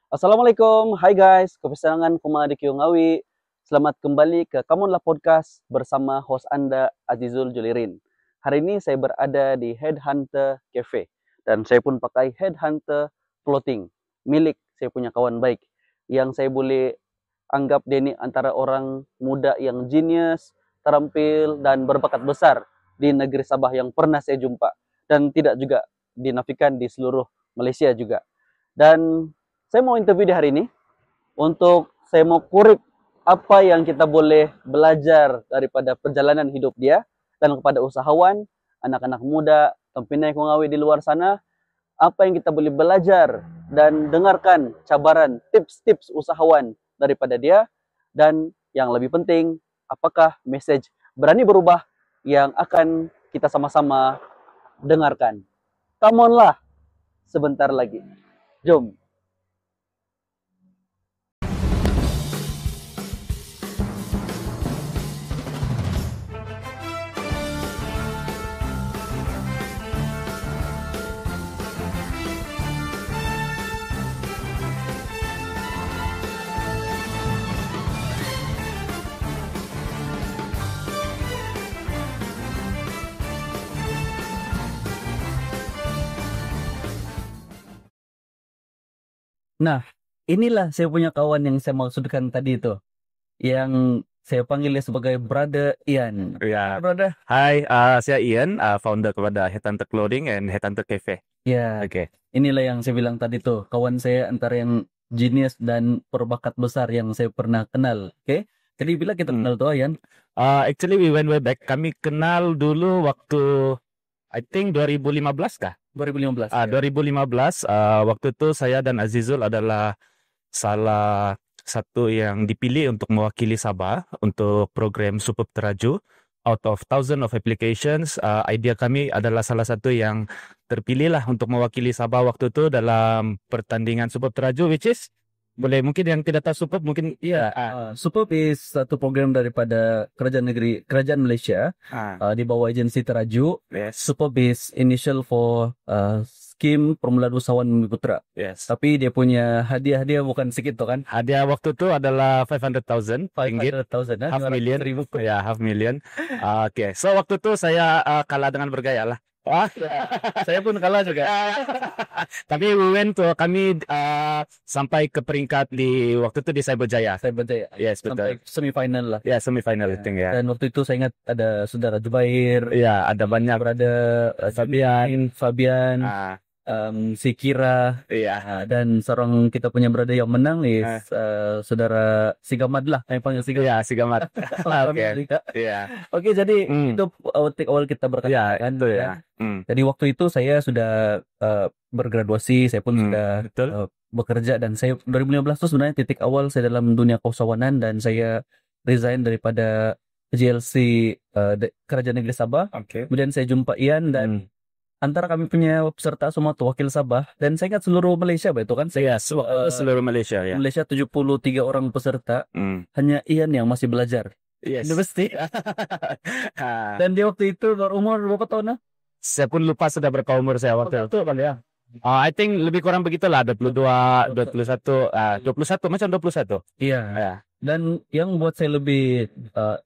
Assalamualaikum, hai guys, kepesangan kumadik yung ngawi. Selamat kembali ke Kamonlah Podcast bersama host Anda Azizul Julirin. Hari ini saya berada di Headhunter Cafe dan saya pun pakai Headhunter Clothing milik saya punya kawan baik yang saya boleh anggap dia ini antara orang muda yang genius, terampil dan berbakat besar di negeri Sabah yang pernah saya jumpa dan tidak juga dinafikan di seluruh Malaysia juga. Dan saya mau interview di hari ini untuk saya mau kurik apa yang kita boleh belajar daripada perjalanan hidup dia dan kepada usahawan, anak-anak muda, tempinai kungawi di luar sana, apa yang kita boleh belajar dan dengarkan cabaran, tips-tips usahawan daripada dia dan yang lebih penting, apakah message berani berubah yang akan kita sama-sama dengarkan. Come on lah, sebentar lagi. Jom. Nah, inilah saya punya kawan yang saya maksudkan tadi itu. Yang saya panggilnya sebagai Brother Ian. Ya, Brother. hai, saya Ian, founder kepada Headhunter Clothing and Headhunter Cafe. Ya, Oke. inilah yang saya bilang tadi tuh. Kawan saya antara yang genius dan berbakat besar yang saya pernah kenal. Oke? Jadi bila kita kenal tuh Ian? Actually, we went way back. Kami kenal dulu waktu, I think 2015 kah? 2015. 2015, waktu itu saya dan Azizul adalah salah satu yang dipilih untuk mewakili Sabah untuk program Superb Teraju. Out of thousand of applications, idea kami adalah salah satu yang terpilih lah untuk mewakili Sabah waktu itu dalam pertandingan Superb Teraju, which is boleh mungkin yang tidak tahu Superb mungkin Superb is satu program daripada kerajaan Malaysia di bawah agensi Teraju. yes. Superb is initial for skim Permulaan Usahawan Bumi Putra. Yes. Tapi dia punya hadiah bukan sedikit tuh kan? Hadiah waktu itu adalah 500,000 ringgit. 500,000 Half million. Ribu. Ya, half million. Oke. So waktu itu saya kalah dengan bergaya lah. Saya pun kalah juga. Tapi kami sampai ke peringkat di waktu itu di Cyberjaya. Yes, betul. Sampai semifinal lah. Ya, semifinal I think ya. Dan waktu itu saya ingat ada saudara Jubair. Ya, ada banyak. Berada Fabian. Si Kira, dan seorang kita punya brother yang menang is saudara Sigamad lah, yang panggil Sigamad. Ya, Sigamad. Oke. Oke, jadi itu awal kita berkenalan kan. Itu ya. Jadi waktu itu saya sudah bergraduasi, saya pun sudah bekerja, dan saya 2015 itu sebenarnya titik awal saya dalam dunia keusahawanan, dan saya resign daripada GLC Kerajaan Negeri Sabah. Kemudian saya jumpa Ian, dan antara kami punya peserta semua tuh wakil Sabah, dan saya ingat seluruh Malaysia itu kan. Seluruh Malaysia ya. Malaysia 73 orang peserta. Hanya Ian yang masih belajar. Yes. University. Dan dia waktu itu berumur berapa tahun? Saya pun lupa sudah berapa umur saya waktu itu. Ya. I think lebih kurang begitulah, 22, 21, 21 macam 21. Iya. Dan yang buat saya lebih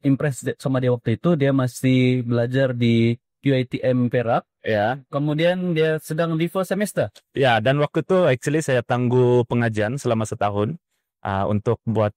impressed sama dia waktu itu, dia masih belajar di UiTM Perak. Ya. Kemudian dia sedang di first semester. Ya, dan waktu itu actually saya tangguh pengajian selama setahun untuk buat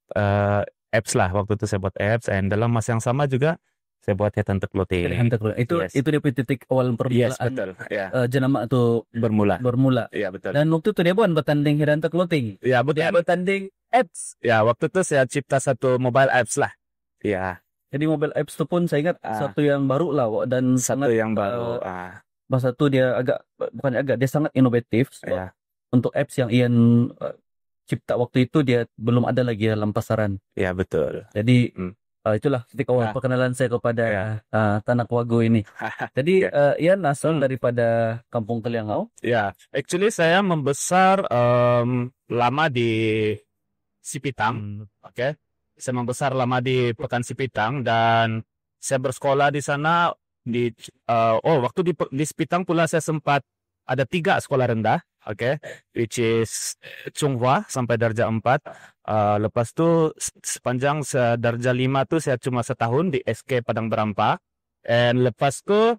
apps lah. Waktu itu saya buat apps, dan dalam masa yang sama juga saya buat Headhunter Clothing. Itu dia titik awal permulaan. Yes, betul. Jenama itu bermula. Iya, betul. Dan waktu itu dia bukan bertanding Headhunter Clothing. Ya, betul. Dia bertanding apps. Ya, waktu itu saya cipta satu mobile apps lah. Ya. Jadi mobile apps itu pun saya ingat satu yang baru lah, dan satu sangat yang baru. Bahasa itu dia dia sangat inovatif. Untuk apps yang Ian cipta waktu itu dia belum ada lagi dalam pasaran. Ya, betul. Jadi itulah titik awal perkenalan saya kepada Tanah Wago ini. Jadi Ian asal daripada Kampung Kaliangau. Ya, actually saya membesar lama di Sipitang. Oke. Saya membesar lama di Pekan Sipitang, dan saya bersekolah di sana waktu di Sipitang pula saya sempat ada 3 sekolah rendah. oke, which is Chunghwa sampai darjah 4. Lepas tu sepanjang darjah 5 tu saya cuma setahun di SK Padang Berampa. And lepas tu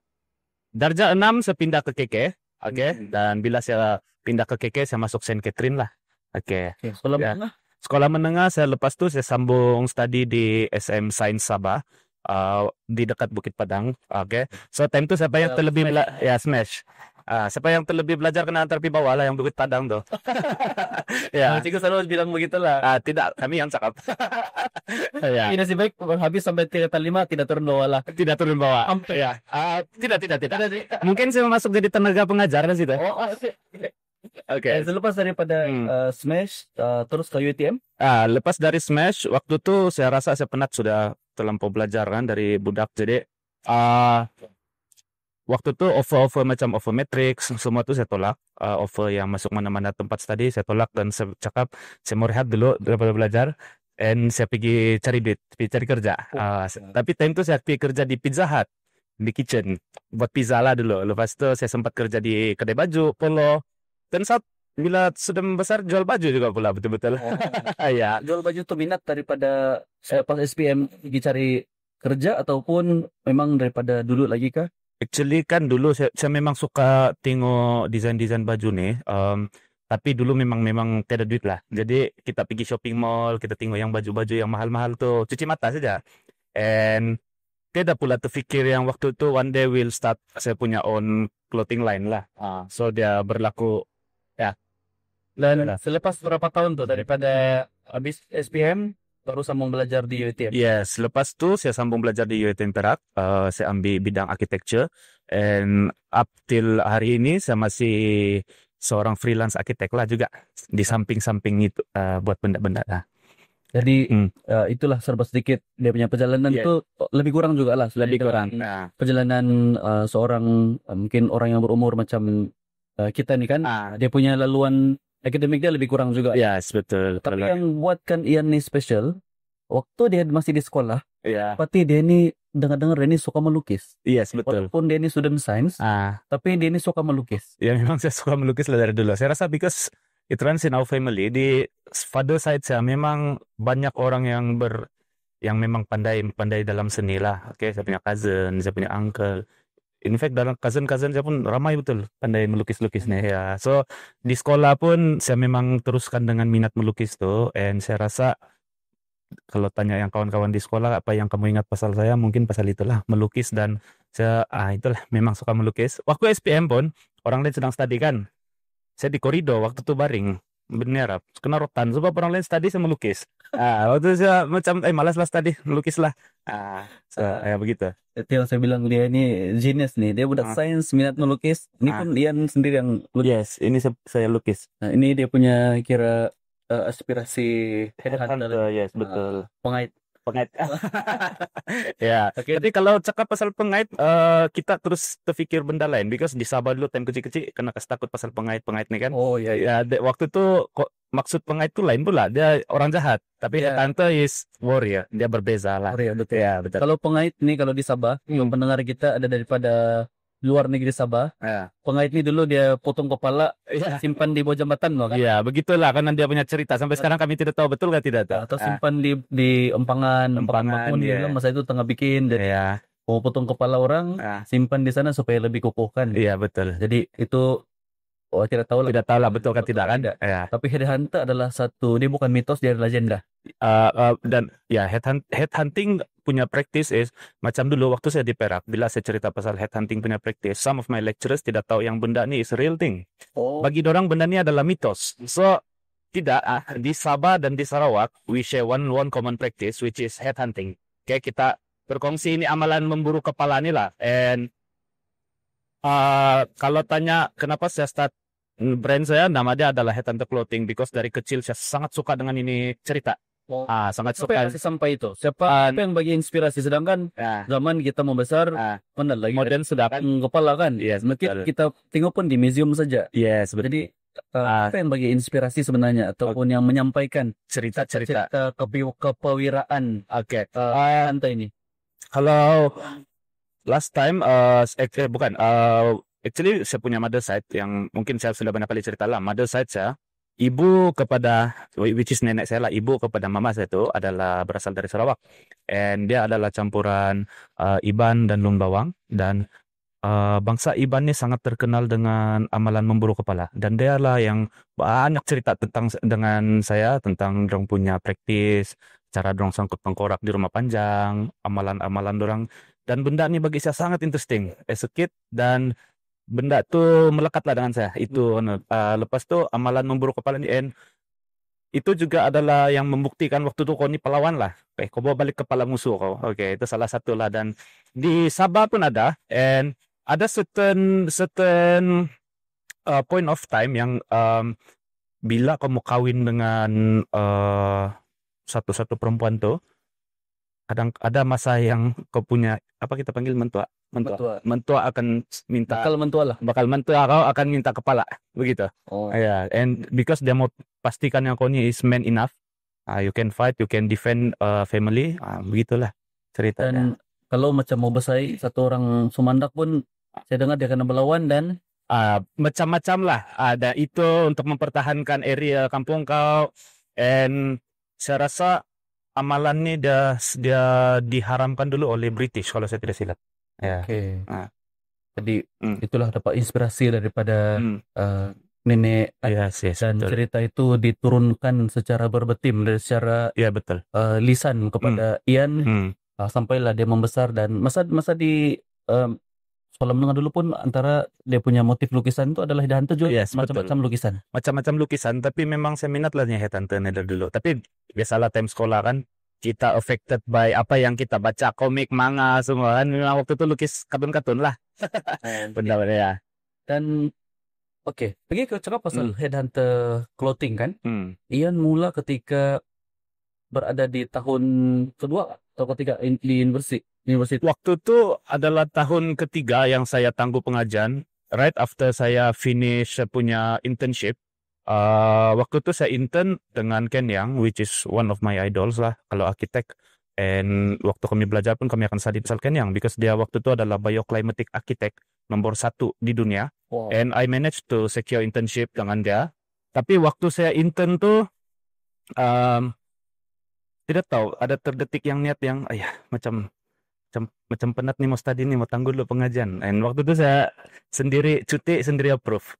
darjah 6 saya pindah ke KK, oke. Dan bila saya pindah ke KK saya masuk Saint Catherine lah. Oke. Sekolah Ya. menengah. Sekolah menengah saya lepas tu saya sambung studi di SM Sains Sabah. Di dekat Bukit Padang, oke. So time tu siapa yang terlebih Smash. Siapa yang terlebih belajar kena antar pi bawah lah yang Bukit Padang tuh. Ya. Cikgu selalu bilang begitulah. Tidak, kami yang cakap. Ya. Ini nasib baik habis sampai tingkatan 5 tidak turun bawah lah. Tidak turun bawah. Sampai. Ya. Tidak. Mungkin saya masuk jadi tenaga pengajar di situ. Oke. Selepas daripada Smash terus ke UiTM. Lepas dari Smash, waktu itu saya rasa saya penat sudah terlampau belajar kan dari budak. Jadi waktu itu offer macam offer Matrix semua itu saya tolak. Offer yang masuk mana-mana tempat study saya tolak dan saya cakap saya mau rehat dulu daripada belajar. And saya pergi cari duit, pergi cari kerja. Tapi time itu saya pergi kerja di Pizza Hut, di kitchen, buat pizza lah dulu. Lepas itu saya sempat kerja di kedai baju, Polo. Dan saat bila sudah membesar jual baju juga pula betul-betul. Ya. Jual baju tuh minat daripada pas SPM pergi cari kerja ataupun memang daripada dulu lagi kah? Actually kan dulu saya memang suka tengok desain-desain baju nih. Tapi dulu memang tiada duit lah. Jadi kita pergi shopping mall, kita tengok yang baju-baju yang mahal-mahal tuh, cuci mata saja. And tiada pula terfikir yang waktu itu one day will start saya punya own clothing line lah. So dia berlaku ya. Dan selepas berapa tahun tuh daripada habis SPM baru sambung belajar di UiTM? Yes, lepas tu saya sambung belajar di UiTM Perak. Saya ambil bidang architecture. And up till hari ini saya masih seorang freelance arsitek lah juga di samping-samping itu buat benda-benda lah. Jadi itulah serba sedikit dia punya perjalanan itu lebih kurang juga lah. Lebih kurang. Perjalanan seorang mungkin orang yang berumur macam kita nih kan, dia punya laluan akademik dia lebih kurang juga. Yes, betul. Tapi yang buatkan Ian nih special, waktu dia masih di sekolah, berarti dia ini dengar-dengar dia ini suka melukis. Yes, betul. Walaupun dia ini student science, tapi dia ini suka melukis. Ya memang saya suka melukis lah dari dulu. Saya rasa because it runs in our family. Di father side saya memang banyak orang yang memang pandai dalam seni lah. Oke, saya punya cousin, saya punya uncle. In fact dalam cousin saya pun ramai betul pandai melukis-lukisnya ya. So di sekolah pun saya memang teruskan dengan minat melukis tuh. And saya rasa kalau tanya yang kawan-kawan di sekolah apa yang kamu ingat pasal saya, mungkin pasal itulah melukis. Dan saya itulah memang suka melukis. Waktu SPM pun orang lain sedang study kan, saya di koridor waktu itu baring bener kena rotan sebab orang lain study saya melukis. Waktu saya macam malas lah study, melukis lah. Ya begitu. Itu yang saya bilang dia ini genius nih. Dia budak sains minat melukis. Ini pun Ian sendiri yang lukis. Yes, ini saya lukis. Nah, ini dia punya kira aspirasi headhunter. Yes, betul. Pengait. Ya. Jadi kalau cakap pasal pengait, kita terus terfikir benda lain. Because di Sabah dulu time kecil-kecil kena kasih takut pasal pengait nih kan. Oh iya. Ya, waktu itu maksud pengait itu lain pula. Dia orang jahat. Tapi headhunter is warrior. Dia berbeza lah. Warrior, betul. Ya, betul. Kalau pengait nih kalau di Sabah, yang pendengar kita ada daripada luar negeri Sabah. Pengait ini dulu dia potong kepala, simpan di bawah jambatan loh kan. Iya, begitulah karena dia punya cerita. Sampai sekarang kami tidak tahu betul tidak tahu. Atau simpan di empangan makmur dia masa itu tengah bikin. Jadi mau potong kepala orang, simpan di sana supaya lebih kukuh kan. Iya, betul. Jadi itu tidak tahu lah betul kan tidak kan. Tapi headhunter adalah satu, dia bukan mitos, dia legenda. Dan ya headhunting punya practice is macam dulu waktu saya di Perak, bila saya cerita pasal headhunting punya practice, some of my lecturers tidak tahu yang benda ni is a real thing. Bagi dorang benda ni adalah mitos. So tidak, di Sabah dan di Sarawak we share one common practice which is headhunting. Okay, kita berkongsi ini amalan memburu kepala ni lah. And kalau tanya kenapa saya start brand saya, nama dia adalah Headhunter Clothing because dari kecil saya sangat suka dengan ini cerita. Sangat suka. Sampai itu. Siapa yang bagi inspirasi, sedangkan zaman kita membesar mana lagi modern sudah kan kepala kan. Yes, mungkin kita tengok pun di museum saja. Yes, betul. Jadi apa yang bagi inspirasi sebenarnya ataupun yang menyampaikan cerita kepewiraan Anta ini? Kalau last time actually saya punya mother side yang mungkin saya sudah banyak kali cerita lah. Mother side saya, ibu kepada, which is nenek saya lah, ibu kepada mama saya itu adalah berasal dari Sarawak. And dia adalah campuran Iban dan Lun Bawang. Dan bangsa Iban ni sangat terkenal dengan amalan memburu kepala. Dan dia lah yang banyak cerita dengan saya tentang dorang punya praktis, cara dorang sangkut tengkorak di rumah panjang, amalan-amalan dorang. Dan benda ni bagi saya sangat interesting as a kid, dan benda tu melekatlah dengan saya. Itu lepas tu amalan memburu kepala ni, and itu juga adalah yang membuktikan waktu tu kau ni pahlawan lah. Kau bawa balik kepala musuh kau. Okay, itu salah satu lah. Dan di Sabah pun ada, and ada certain point of time yang bila kau mau kawin dengan satu perempuan tu, kadang ada masa yang kau punya, apa kita panggil, mentua akan minta, bakal mentua kau akan minta kepala, begitu. Yeah, and because dia mau pastikan yang kau ni is man enough, you can fight, you can defend family, begitulah ceritanya. Dan kalau macam mau bersaing satu orang Sumandak pun, saya dengar dia akan berlawan dan macam-macam lah. Ada itu untuk mempertahankan area kampung kau, and saya rasa amalan ni dia diharamkan dulu oleh British kalau saya tidak silap. Ya. Okay. Jadi itulah dapat inspirasi daripada nenek, yes, dan betul. cerita itu diturunkan secara berbetim dari secara betul. Lisan kepada Ian, sampailah dia membesar. Dan masa di sekolah menengah dulu pun, antara dia punya motif lukisan itu adalah Headhunter juga. Yes, macam-macam lukisan. Macam-macam lukisan, tapi memang saya minat lah Headhunter dari dulu. Tapi biasalah time sekolah kan, kita affected by apa yang kita baca, komik, manga, semua kan. Memang waktu itu lukis kartun-kartun lah. Benar-benar ya. Dan oke, pergi ke cakap pasal Headhunter clothing kan. Ian mula ketika berada di tahun kedua atau ketiga di universiti. Waktu itu adalah tahun ketiga yang saya tangguh pengajian. Right after saya finish punya internship. Waktu itu saya intern dengan Ken Yang, which is one of my idols lah kalau arsitek. And waktu kami belajar pun kami akan study pasal Ken Yang, because dia waktu itu adalah bioclimatic architect nomor 1 di dunia. Wow. And I managed to secure internship dengan dia. Tapi waktu saya intern tuh tidak tahu, ada terdetik yang niat yang macam penat nih mau study nih, mau tangguh dulu pengajian. And waktu itu saya sendiri cuti, sendiri approve.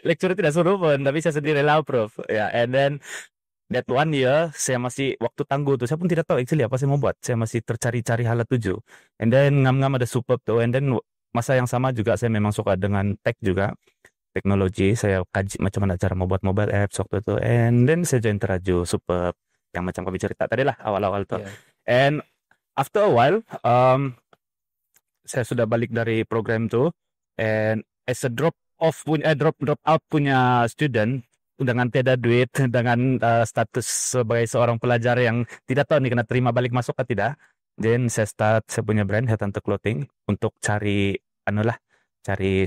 Lecturer tidak suruh pun, tapi saya sendiri lah approve. Ya, and then that 1 year saya masih waktu tangguh tuh, saya pun tidak tahu actually apa saya mau buat. Saya masih tercari-cari hal tuju. And then ngam-ngam ada Superb tuh, and then masa yang sama juga saya memang suka dengan tech juga. Teknologi, saya kaji macam mana cara membuat mobile apps waktu itu. And then saya join Teraju, Superb, yang macam kami cerita tadi lah awal-awal tuh. Yeah. And after a while, saya sudah balik dari program tuh, and as a drop out punya student dengan tiada duit, dengan status sebagai seorang pelajar yang tidak tahu nih kena terima balik masuk atau tidak, then saya punya brand Headhunter Clothing untuk cari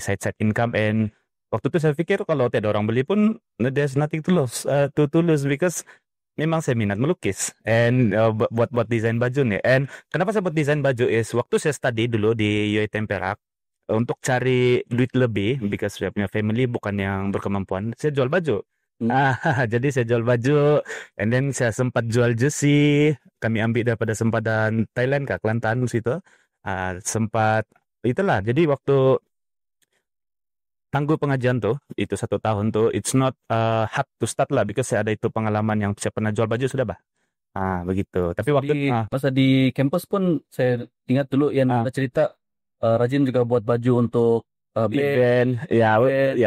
side income. And waktu itu saya pikir kalau tiada orang beli pun there's nothing to lose, because memang saya minat melukis and buat desain baju nih. And kenapa saya buat desain baju is waktu saya study dulu di UiTM Perak, untuk cari duit lebih, because saya punya family bukan yang berkemampuan, saya jual baju. Jadi saya jual baju, and then saya sempat jual jersey. Kami ambil daripada sempadan Thailand ke Kelantan situ. Sempat itulah. Jadi waktu tangguh pengajian tuh, itu 1 tahun tuh, it's not hard to start lah, because saya ada itu pengalaman yang saya pernah jual baju sudah bah. Begitu. Tapi waktu masa di kampus pun saya ingat dulu yang ada cerita rajin juga buat baju untuk event, ya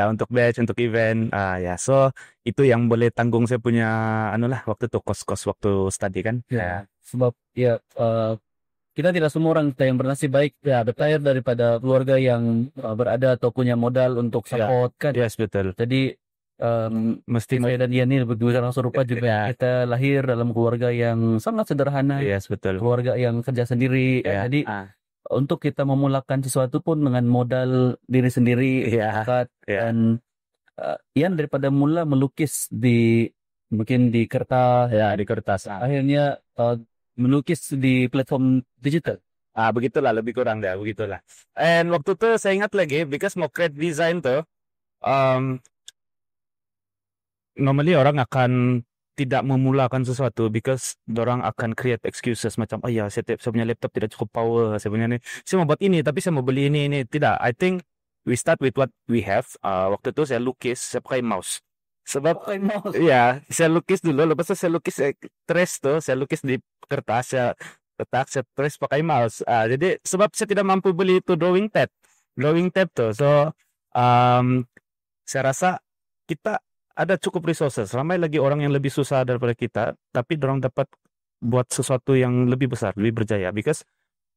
untuk badge, untuk event. So itu yang boleh tanggung saya punya waktu itu kos-kos waktu study kan. Sebab kita tidak semua orang yang bernasib baik bertayar daripada keluarga yang berada atau punya modal untuk support kan. Yes, betul. Jadi mesti saya dan Ian ini berdua orang serupa juga. Kita lahir dalam keluarga yang sangat sederhana. Yes, betul. Keluarga yang kerja sendiri. Jadi untuk kita memulakan sesuatu pun dengan modal diri sendiri, dan Ian daripada mula melukis mungkin di kertas, di kertas. Akhirnya melukis di platform digital. Begitulah lebih kurang dah, begitulah. And waktu tuh saya ingat lagi, because mau create design tuh, normally orang akan tidak memulakan sesuatu because orang akan create excuses macam ya saya punya laptop tidak cukup power, saya punya ni, saya mau buat ini tapi saya mau beli ini. Tidak, I think we start with what we have. Waktu itu saya lukis, saya pakai mouse. Sebab ya saya lukis dulu, lepas itu saya lukis trace tuh, saya lukis di kertas, saya letak, saya trace pakai mouse. Jadi sebab saya tidak mampu beli itu drawing tab tuh, so saya rasa kita ada cukup resources. Ramai lagi orang yang lebih susah daripada kita, tapi orang dapat buat sesuatu yang lebih besar, lebih berjaya. Because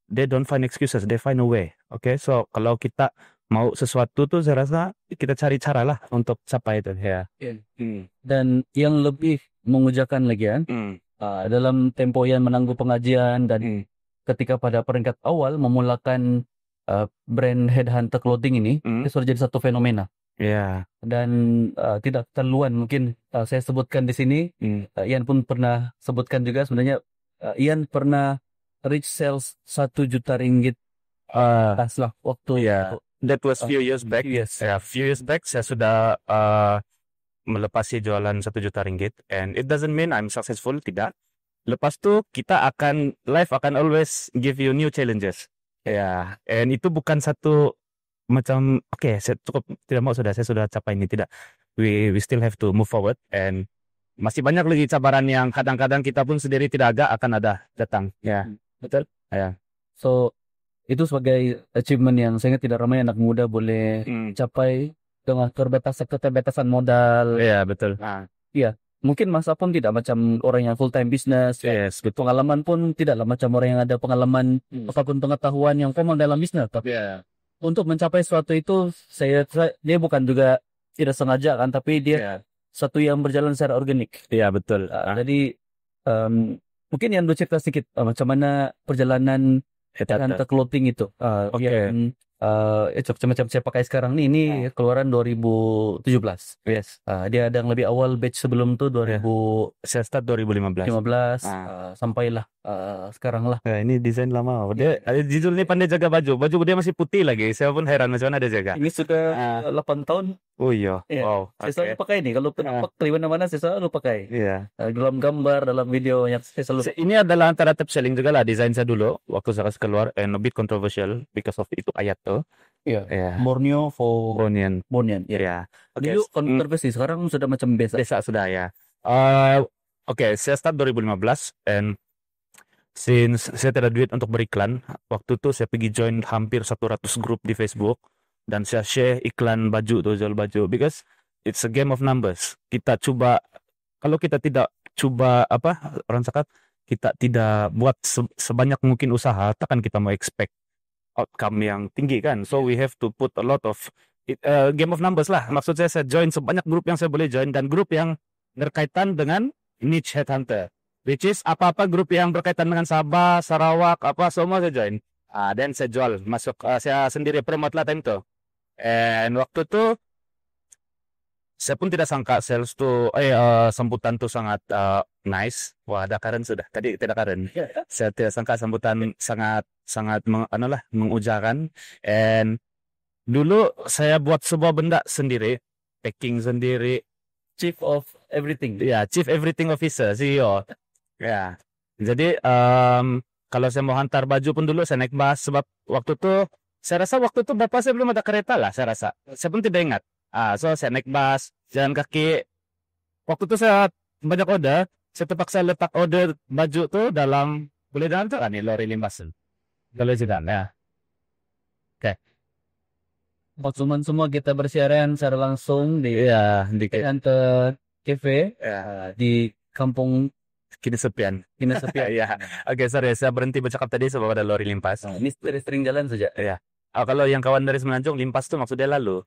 they don't find excuses, they find a way. Okay, so kalau kita mau sesuatu tuh, saya rasa kita cari cara lah untuk capai itu. Ya. Dan yang lebih mengujakan lagi kan, dalam tempoyan menangguh pengajian dan ketika pada peringkat awal memulakan brand Headhunter Clothing ini, itu sudah jadi satu fenomena. Ya. Dan tidak terluan mungkin saya sebutkan di sini. Ian pun pernah sebutkan juga sebenarnya. Ian pernah reach sales 1 juta ringgit lah waktu itu. That was few years back. Few years back saya sudah melepasi jualan 1 juta ringgit, and it doesn't mean I'm successful, tidak. Lepas tu life akan always give you new challenges. And itu bukan satu macam saya cukup tidak mau saya sudah capai ini, tidak. We still have to move forward, and masih banyak lagi cabaran yang kadang-kadang kita pun sendiri tidak agak akan ada datang. Betul. So itu sebagai achievement yang saya ingat tidak ramai anak muda boleh capai dengan keterbatasan modal. Betul. Mungkin masa pun tidak macam orang yang full time business. Yes, betul. Pengalaman pun tidaklah macam orang yang ada pengalaman ataupun pengetahuan yang formal dalam bisnis. Tapi untuk mencapai sesuatu itu, dia bukan juga tidak sengaja kan, tapi dia satu yang berjalan secara organik. Betul. Jadi mungkin yang boleh cerita sedikit macam mana perjalanan Headhunter Clothing itu. Macam saya pakai sekarang ini keluaran 2017. Yes. Dia ada yang lebih awal batch sebelum tu saya start 2015. Sampailah sekarang lah. Ini desain lama. Dia Zizul ni pandai jaga baju. Baju dia masih putih lagi. Saya pun heran macam mana dia jaga. Ini sudah 8 tahun. Oh iya. Wow. Saya selalu pakai ini. Kalau pakai mana-mana saya selalu pakai. Dalam gambar, dalam video yang saya selalu. Ini adalah antara top selling juga lah desain saya dulu waktu saya keluar, and a bit controversial because of itu ayat tuh. Borneo for Bornean. Dulu kontroversi, sekarang sudah macam biasa sudah ya. Saya start 2015, and since saya tidak ada duit untuk beriklan, waktu itu saya pergi join hampir 100 grup di Facebook, dan saya share iklan baju tuh, jual baju, because it's a game of numbers. Kita coba, kalau kita tidak coba orang cakap, kita tidak buat sebanyak mungkin usaha, takkan kita mau expect outcome yang tinggi kan. So we have to put a lot of game of numbers lah. Maksud saya join sebanyak grup yang saya boleh join, dan grup yang berkaitan dengan niche headhunter, which is apa-apa grup yang berkaitan dengan Sabah, Sarawak, semua saya join. Dan saya jual, masuk, saya sendiri promote lah time itu. And waktu itu saya pun tidak sangka sales tuh sambutan tuh sangat nice. Wah, ada karen sudah. Tadi tidak karen. Saya tidak sangka sambutan sangat mengujakan. And dulu saya buat sebuah benda sendiri, packing sendiri. Chief of everything. Chief everything officer, CEO. Jadi kalau saya mau hantar baju pun dulu saya naik bus, sebab waktu itu saya rasa bapak saya belum ada kereta lah, saya rasa. Saya pun tidak ingat. So saya naik bus, jalan kaki. Waktu itu saya banyak order, saya terpaksa letak order baju tuh boleh dalam tuh kan nih lori limbas. Kalau tidak Konsumen semua kita bersiaran secara langsung di Headhunter Cafe di Kampung Kinesepian. Oke, sorry, saya berhenti bercakap tadi sebab ada lori limpas. Ini sering jalan saja. Kalau yang kawan dari Semenanjung, limpas tuh maksudnya lalu.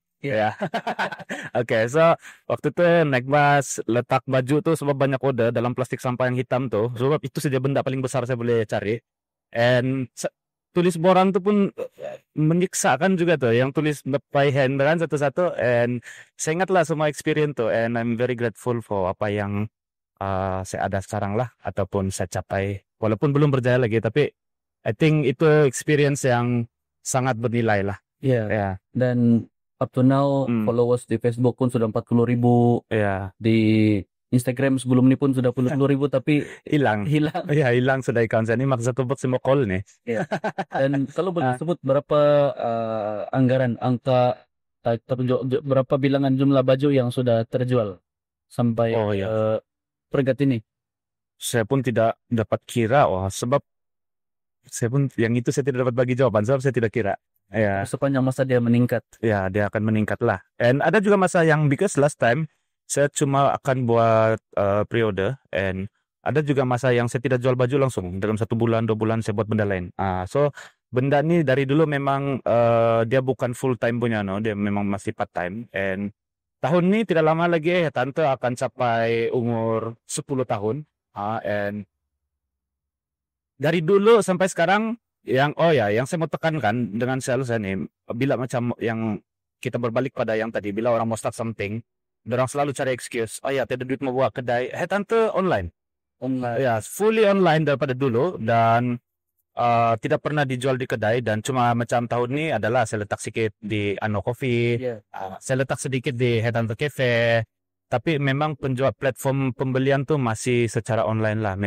Oke, so waktu itu naik bus, letak baju tuh sebab banyak order dalam plastik sampah yang hitam tuh. Sebab itu saja benda paling besar saya boleh cari. And tulis borang tuh pun menyiksakan juga tuh, yang tulis by hand kan satu-satu. And saya ingatlah semua experience tuh, and I'm very grateful for apa yang saya ada sekarang lah, ataupun saya capai, walaupun belum berjaya lagi, tapi I think itu experience yang sangat bernilai lah. Iya. Ya, Dan up to now followers di Facebook pun sudah 40.000, ya, di Instagram sebelum ini pun sudah 10.000, tapi hilang. hilang. Ya, hilang sudah account saya ini maksa tuh buat semua call nih. Dan kalau boleh sebut berapa anggaran, angka, berapa bilangan jumlah baju yang sudah terjual sampai Oh ya, peringkat ini? saya pun tidak dapat kira, sebab saya pun yang itu saya tidak dapat bagi jawaban sebab saya tidak kira. Ya, Sepanjang masa dia meningkat. ya dia akan meningkat lah. And ada juga masa yang because last time saya cuma akan buat pre-order, and ada juga masa yang saya tidak jual baju langsung dalam 1 bulan 2 bulan saya buat benda lain. So benda ini dari dulu memang dia bukan full time punya, no, dia memang masih part time. And tahun ini tidak lama lagi tante akan capai umur 10 tahun. And dari dulu sampai sekarang yang saya mau tekankan dengan sales ini, bila macam yang kita berbalik pada yang tadi, bila orang mau start something, orang selalu cari excuse, tidak ada duit mau buat kedai, tante online. Ya, fully online daripada dulu, dan tidak pernah dijual di kedai, dan cuma macam tahun ini adalah saya letak sedikit di Ano Coffee, saya letak sedikit di Headhunter Cafe, tapi memang penjual platform pembelian tuh masih secara online lah.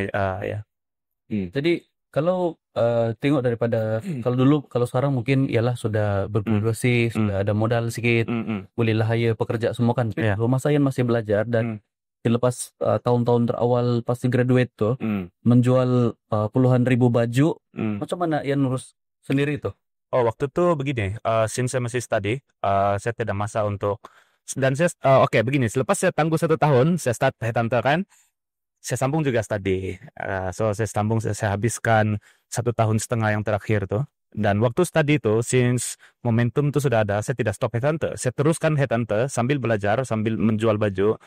Ya. Jadi kalau tengok daripada kalau sekarang mungkin ialah sudah berproduksi, sudah ada modal sedikit, bolehlah hire pekerja semua kan. Yeah. Rumah saya masih belajar, dan selepas tahun-tahun terawal pasti graduate tuh menjual puluhan ribu baju. Macam mana Ian urus sendiri tuh? Waktu itu begini, since saya masih study, saya tidak masa untuk, dan saya begini, selepas saya tangguh 1 tahun, saya start headhunter kan, saya sambung juga study. So saya habiskan 1,5 tahun yang terakhir tuh. Dan waktu study itu, since momentum itu sudah ada, saya tidak stop headhunter. Saya teruskan headhunter sambil belajar, sambil menjual baju.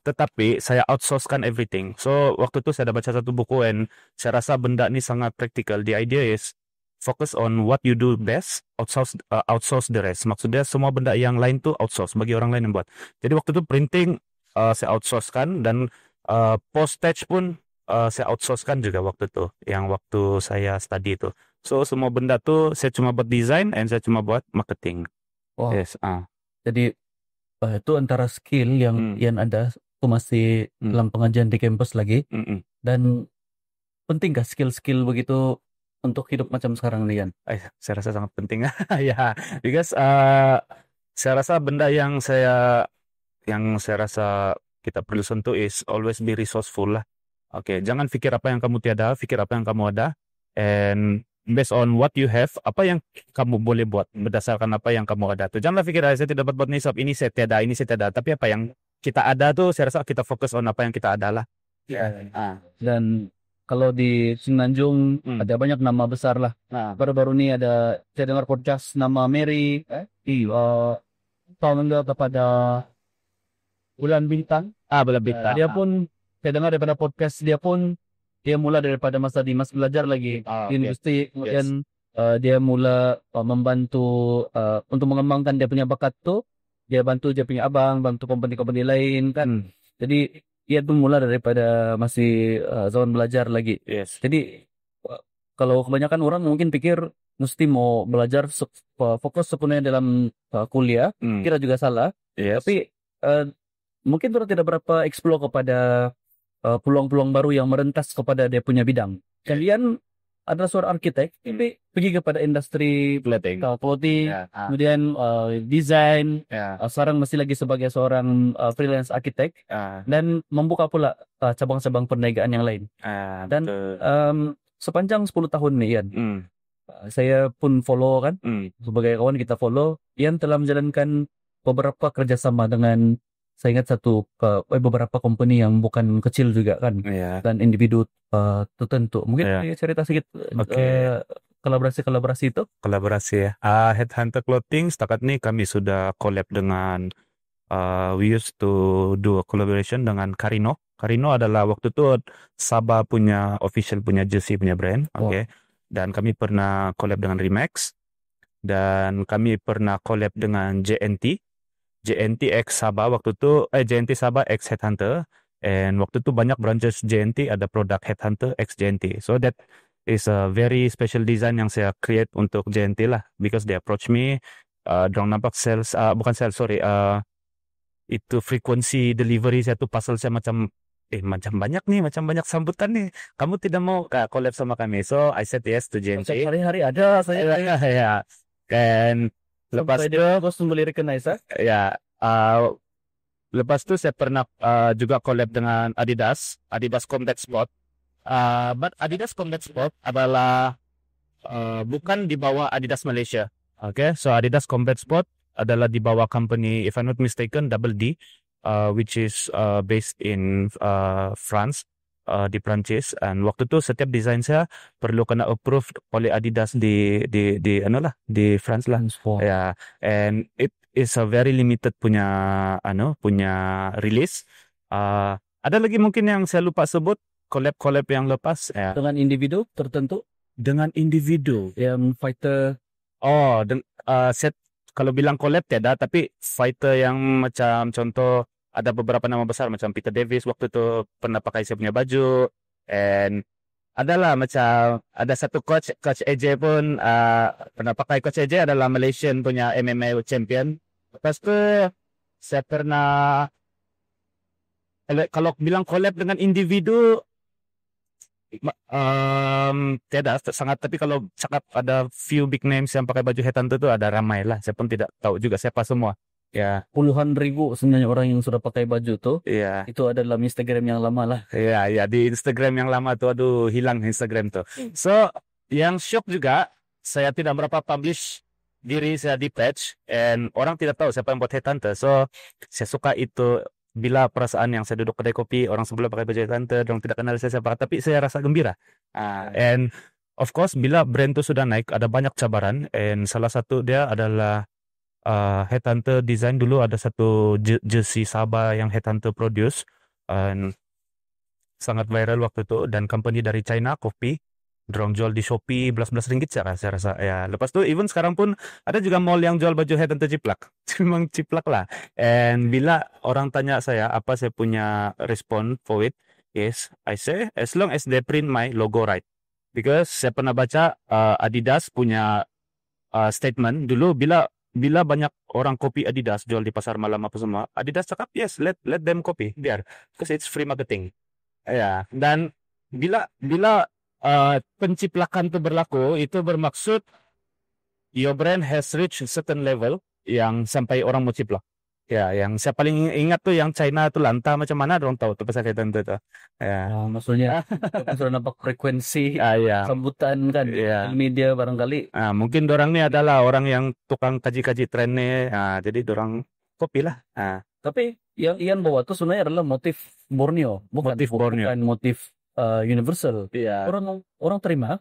Tetapi saya outsourcekan everything. So waktu itu saya ada baca satu buku, and saya rasa benda ini sangat praktikal. The idea is focus on what you do best, outsource the rest. Maksudnya semua benda yang lain tuh outsource, bagi orang lain yang buat. Jadi waktu itu printing saya outsourcekan, dan postage pun saya outsourcekan juga waktu itu, yang waktu saya study itu. So semua benda tuh saya cuma buat design, and saya cuma buat marketing. Wow. Yes. Jadi itu antara skill yang ada, aku masih dalam pengajian di kampus lagi. Dan pentingkah skill-skill begitu untuk hidup macam sekarang nih, Yan? Saya rasa sangat penting. Ya, because saya rasa benda yang saya rasa kita perlu sentuh is always be resourceful lah. Jangan pikir apa yang kamu tiada, pikir apa yang kamu ada, and based on what you have, apa yang kamu boleh buat berdasarkan apa yang kamu ada tuh. Janganlah pikir saya tidak dapat buat ini saya tiada, tapi apa yang kita ada tuh, saya rasa kita fokus on apa yang kita ada lah. Dan kalau di Semenanjung ada banyak nama besar lah. Baru-baru ini ada, saya dengar podcast nama Mary, founder kepada Bulan Bintang. Bulan Bintang. Dia pun, saya dengar daripada podcast dia pun, dia mula daripada masa di Mas belajar lagi di industri. Kemudian dia mula membantu untuk mengembangkan dia punya bakat tuh. Dia bantu dia punya abang, bantu company-company lain kan. Jadi dia pun mula daripada masih zaman belajar lagi. Jadi kalau kebanyakan orang mungkin pikir mesti mau belajar fokus sepenuhnya dalam kuliah, kira juga salah. Tapi mungkin orang tidak berapa explore kepada peluang-peluang baru yang merentas kepada dia punya bidang. Kalian adalah seorang arsitek, tapi pergi kepada industri clothing, kemudian desain, sekarang masih lagi sebagai seorang freelance arsitek, dan membuka pula cabang-cabang perniagaan yang lain. Dan sepanjang 10 tahun nih, Ian, saya pun follow kan, sebagai kawan kita follow, Ian telah menjalankan beberapa kerjasama dengan, saya ingat beberapa company yang bukan kecil juga kan, dan individu tertentu. Mungkin cerita sedikit kolaborasi itu. Kolaborasi ya. Headhunter Clothing setakat ini kami sudah collab dengan we used to do a collaboration dengan Carino. Carino adalah waktu itu Sabah punya official punya jersey punya brand. Dan kami pernah collab dengan Remax, dan kami pernah collab dengan JNT X Sabah waktu itu, JNT Sabah X Headhunter, and waktu itu banyak branches JNT, ada produk Headhunter X JNT. So that is a very special design yang saya create untuk JNT lah, because they approach me. Dorang nampak sales, bukan sales, sorry, itu frekuensi delivery saya tuh parcel saya macam macam banyak sambutan nih. Kamu tidak mau collab sama kami? So I said yes to JNT. Hari-hari ada saya. Ya. Dan lepas Sampai dia bos membeli recognize. ya, lepas itu saya pernah juga collab dengan Adidas Combat Sport. But Adidas Combat Sport adalah bukan di bawah Adidas Malaysia. Okay, so Adidas Combat Sport adalah di bawah company, if I'm not mistaken, Double D, which is based in France, di Prancis. And waktu itu setiap desain saya perlu kena approved oleh Adidas di France lah. Ya, and it is a very limited punya release. Ada lagi mungkin yang saya lupa sebut, collab yang lepas ya. Dengan individu tertentu? Dengan individu yang fighter. Set kalau bilang collab tidak, tapi fighter yang macam contoh ada beberapa nama besar macam Peter Davis waktu itu pernah pakai saya punya baju, and adalah macam ada satu coach AJ pun pernah pakai. Coach AJ adalah Malaysian punya MMA champion. Lepas tu saya pernah, kalau bilang collab dengan individu tidak sangat, tapi kalau cakap ada few big names yang pakai baju Headhunter itu ada ramai lah. Saya pun tidak tahu juga siapa semua. Ya, puluhan ribu sebenarnya orang yang sudah pakai baju tuh. Iya. Itu adalah Instagram yang lama lah. Iya, di Instagram yang lama tuh, aduh hilang Instagram tuh. So, yang shock juga, saya tidak berapa publish diri saya di page, and orang tidak tahu siapa yang buat Headhunter. So, saya suka itu. Bila perasaan yang saya duduk kedai kopi, orang sebelah pakai baju Headhunter, orang tidak kenal saya siapa, tapi saya rasa gembira. And of course, bila brand itu sudah naik, ada banyak cabaran, and salah satu dia adalah Headhunter design. Dulu ada satu jersey Sabah yang Headhunter produce, and sangat viral waktu itu, dan company dari China, kopi, dorong jual di Shopee belas ringgit saya rasa. Ya, lepas tu even sekarang pun ada juga mall yang jual baju Headhunter ciplak. Memang ciplak lah. And bila orang tanya saya apa saya punya respon for it, yes, I say as long as they print my logo right. Because saya pernah baca Adidas punya statement dulu, bila banyak orang copy Adidas jual di pasar malam apa semua, Adidas cakap yes, let them copy, biar, because it's free marketing. Ya, dan bila penciplakan itu berlaku, itu bermaksud your brand has reached a certain level yang sampai orang mau ciplak. Ya, yang saya paling ingat tuh yang China tuh Lanta, macam mana orang tahu tuh pasal Headhunter tuh. Ya. Maksudnya sudah nampak frekuensi ya. sambutan kan media barangkali. Mungkin dorang ni adalah orang yang tukang kaji-kaji trennya. Jadi dorang copy lah. Tapi yang Ian bawa tuh sebenarnya adalah motif Borneo, bukan motif universal. Yeah. Orang terima.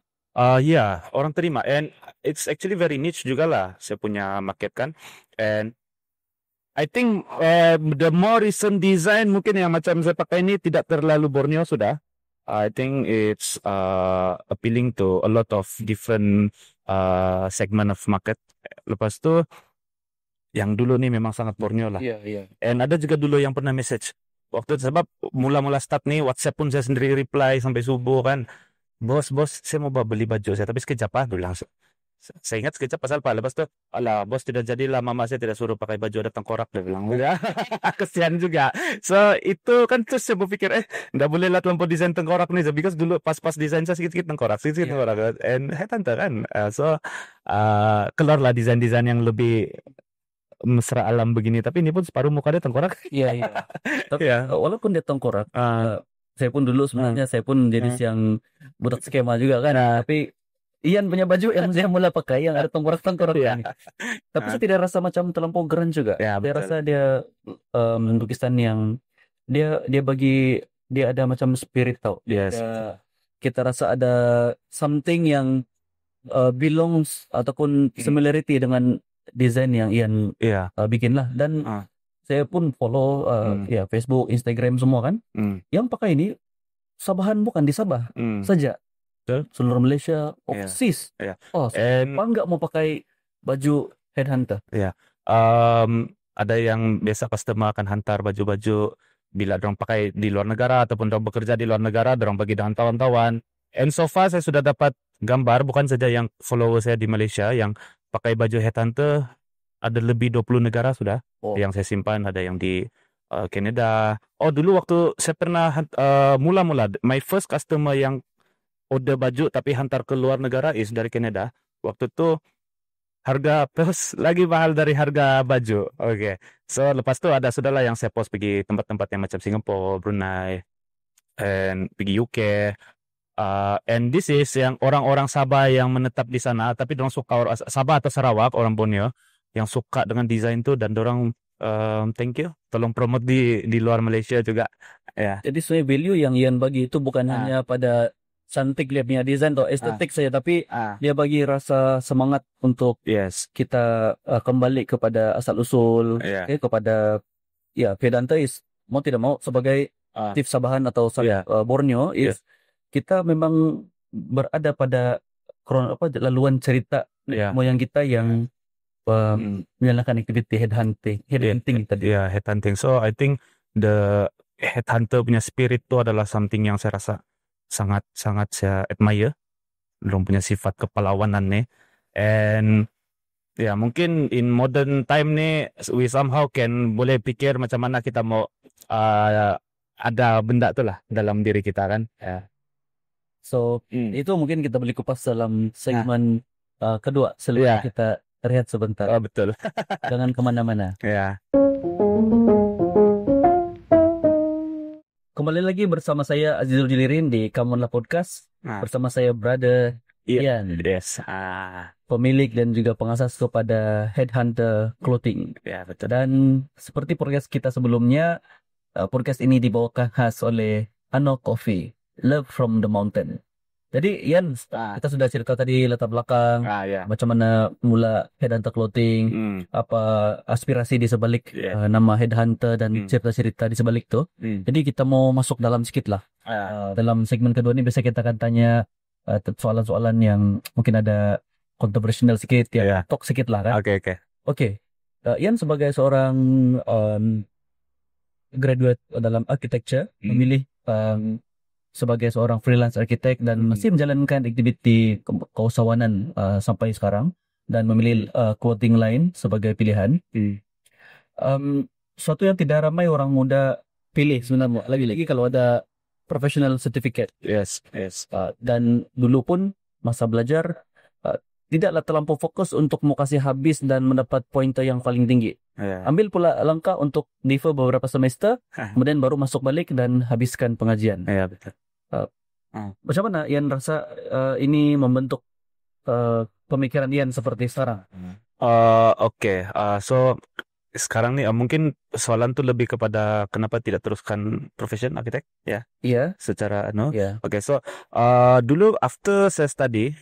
Orang terima, and it's actually very niche juga lah saya punya market kan. And I think the more recent design mungkin yang macam saya pakai ini tidak terlalu Borneo sudah. I think it's appealing to a lot of different segment of market. Lepas tu yang dulu nih memang sangat Borneo lah. Iya. And ada juga dulu yang pernah message. Waktu sebab mula-mula start nih WhatsApp pun saya sendiri reply sampai subuh kan. Bos, saya mau beli baju saya, tapi sekejap bilang. Saya ingat sekejap pasal apa. Lepas tu, bos tidak jadilah, mama saya tidak suruh pakai baju ada tengkorak, dia bilang. Kesian juga. So itu kan terus saya berpikir, nggak boleh lah terlampau desain tengkorak nih. Because dulu pas desain saya sedikit tengkorak. Tengkorak. And Headhunter kan. Keluarlah desain-desain yang lebih mesra alam begini, tapi ini pun separuh muka dia tengkorak. Iya. Tapi walaupun dia tengkorak, saya pun dulu sebenarnya saya pun jadi yang budak skema juga kan. Tapi Ian punya baju yang saya mulai pakai yang ada tengkorak ini. Tapi saya tidak rasa macam terlampau keren juga. Saya rasa dia lukisan yang dia ada macam spirit tau. Yes. Kita rasa ada something yang belongs ataupun similarity dengan desain yang Ian bikin lah. Dan saya pun follow Facebook, Instagram semua kan. Yang pakai ini Sabahan, bukan di Sabah saja. Seluruh Malaysia, overseas. Bangga mau pakai baju Headhunter. Ada yang biasa customer akan hantar baju-baju bila dorang pakai di luar negara ataupun dorang bekerja di luar negara, dorang bagi dengan kawan-kawan. And so far saya sudah dapat gambar, bukan saja yang follower saya di Malaysia yang pakai baju headhunter, ada lebih 20 negara sudah yang saya simpan, ada yang di Canada. Oh, dulu waktu saya pernah mula-mula my first customer yang order baju tapi hantar ke luar negara is dari Canada. Waktu itu harga post lagi mahal dari harga baju. Oke. So lepas tu ada sudahlah yang saya post pergi tempat-tempat yang macam Singapore, Brunei, and pergi UK. And this is yang orang-orang Sabah yang menetap di sana, tapi dorang suka Sabah atau Sarawak, orang Borneo yang suka dengan desain tu, dan dorang thank you, tolong promote di luar Malaysia juga. Ya. Jadi sebenarnya value yang Ian bagi itu bukan hanya pada cantik dia punya desain atau estetik saja, tapi dia bagi rasa semangat untuk kita kembali kepada asal usul, kepada Vedanta is mau tidak mau sebagai native Sabahan atau Borneo is kita memang berada pada laluan cerita moyang kita yang menyalakan aktiviti headhunting tadi. Headhunting. So I think the headhunter punya spirit tu adalah something yang saya rasa sangat saya admire. Dorang punya sifat kepahlawanan ni. And mungkin in modern time ni we somehow boleh fikir macam mana kita mau ada benda tu lah dalam diri kita kan. So itu mungkin kita boleh kupas dalam segmen kedua selepas kita rehat sebentar. Betul. Jangan kemana-mana. Kembali lagi bersama saya Azizul Julirin di Kamonlah Podcast. Bersama saya Brother Ian. Pemilik dan juga pengasas kepada Headhunter Clothing. Betul. Dan seperti podcast kita sebelumnya, podcast ini dibawakan khas oleh Ano Coffee, Love from the Mountain. Jadi Ian, kita sudah cerita tadi latar belakang, macam mana mula Headhunter Clothing, apa aspirasi di sebalik nama Headhunter dan cerita-cerita di sebalik tu. Jadi kita mau masuk dalam sikit lah. Dalam segmen kedua ni biasa kita akan tanya soalan-soalan yang mungkin ada controversial sikit, talk sikit lah kan. Okay. Ian sebagai seorang graduate dalam architecture, memilih sebagai seorang freelance architect dan masih menjalankan aktiviti keusahawanan sampai sekarang dan memilih clothing line sebagai pilihan. Suatu yang tidak ramai orang muda pilih sebenarnya, lagi-lagi kalau ada professional certificate. Dan dulu pun masa belajar tidaklah terlampau fokus untuk mau kasih habis dan mendapat pointer yang paling tinggi. Ambil pula langkah untuk defer beberapa semester, kemudian baru masuk balik dan habiskan pengajian. Betul. Macam mana Ian rasa ini membentuk pemikiran Ian seperti sekarang? So sekarang ni mungkin soalan tu lebih kepada kenapa tidak teruskan profession arsitek secara so dulu after saya study,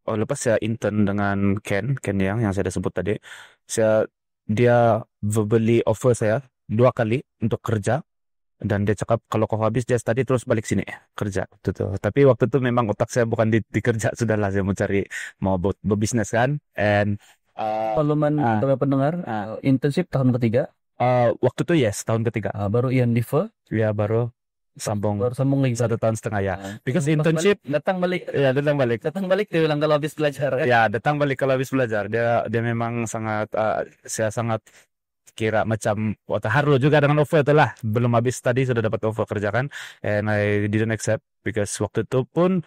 lepas saya intern dengan Ken yang saya dah sebut tadi, dia verbally offer saya 2 kali untuk kerja. Dan dia cakap kalau kau habis dia study terus balik sini kerja tu. Tapi waktu tu memang otak saya bukan di kerja, sudahlah saya mau berbisnes kan. And makluman teman pendengar, internship tahun ketiga. Waktu tu tahun ketiga. Baru Ian defer. Baru sambung lagi 1 tahun setengah because internship datang balik dia bilang kalau habis belajar. Datang balik kalau habis belajar. Dia memang sangat saya sangat kira macam terharu juga dengan offer tu lah. Belum habis study sudah dapat offer kerja kan, and I didn't accept because waktu tu pun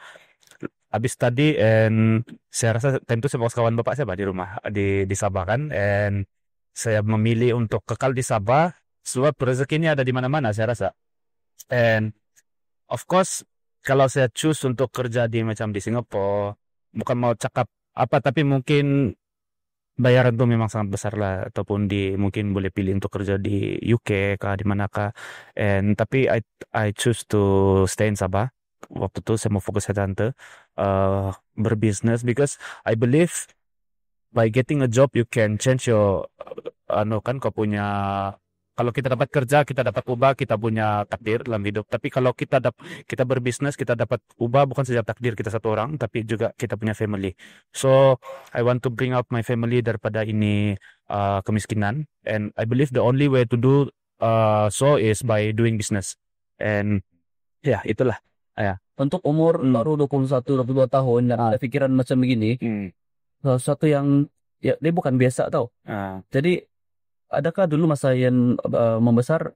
habis study, and saya rasa time tu saya bawa kawan bapak saya di rumah di Sabah kan, and saya memilih untuk kekal di Sabah sebab rezekinya ada di mana-mana saya rasa. And of course kalau saya choose untuk kerja di Singapore, bukan mau cakap apa, tapi mungkin bayaran tuh memang sangat besar lah, ataupun mungkin boleh pilih untuk kerja di UK kah, di mana kah. And tapi I choose to stay in Sabah. Waktu itu saya mau fokus headhunter, berbisnes, because I believe by getting a job you can change your kau punya, kalau kita dapat kerja kita dapat ubah kita punya takdir dalam hidup. Tapi kalau kita berbisnes kita dapat ubah bukan saja takdir kita satu orang, tapi juga kita punya family. So I want to bring out my family daripada ini kemiskinan, and I believe the only way to do so is by doing business. And itulah. Ya. Untuk umur baru 21-22 tahun dan ada pikiran macam begini, sesuatu yang ya dia bukan biasa tau. Jadi adakah dulu masa yang membesar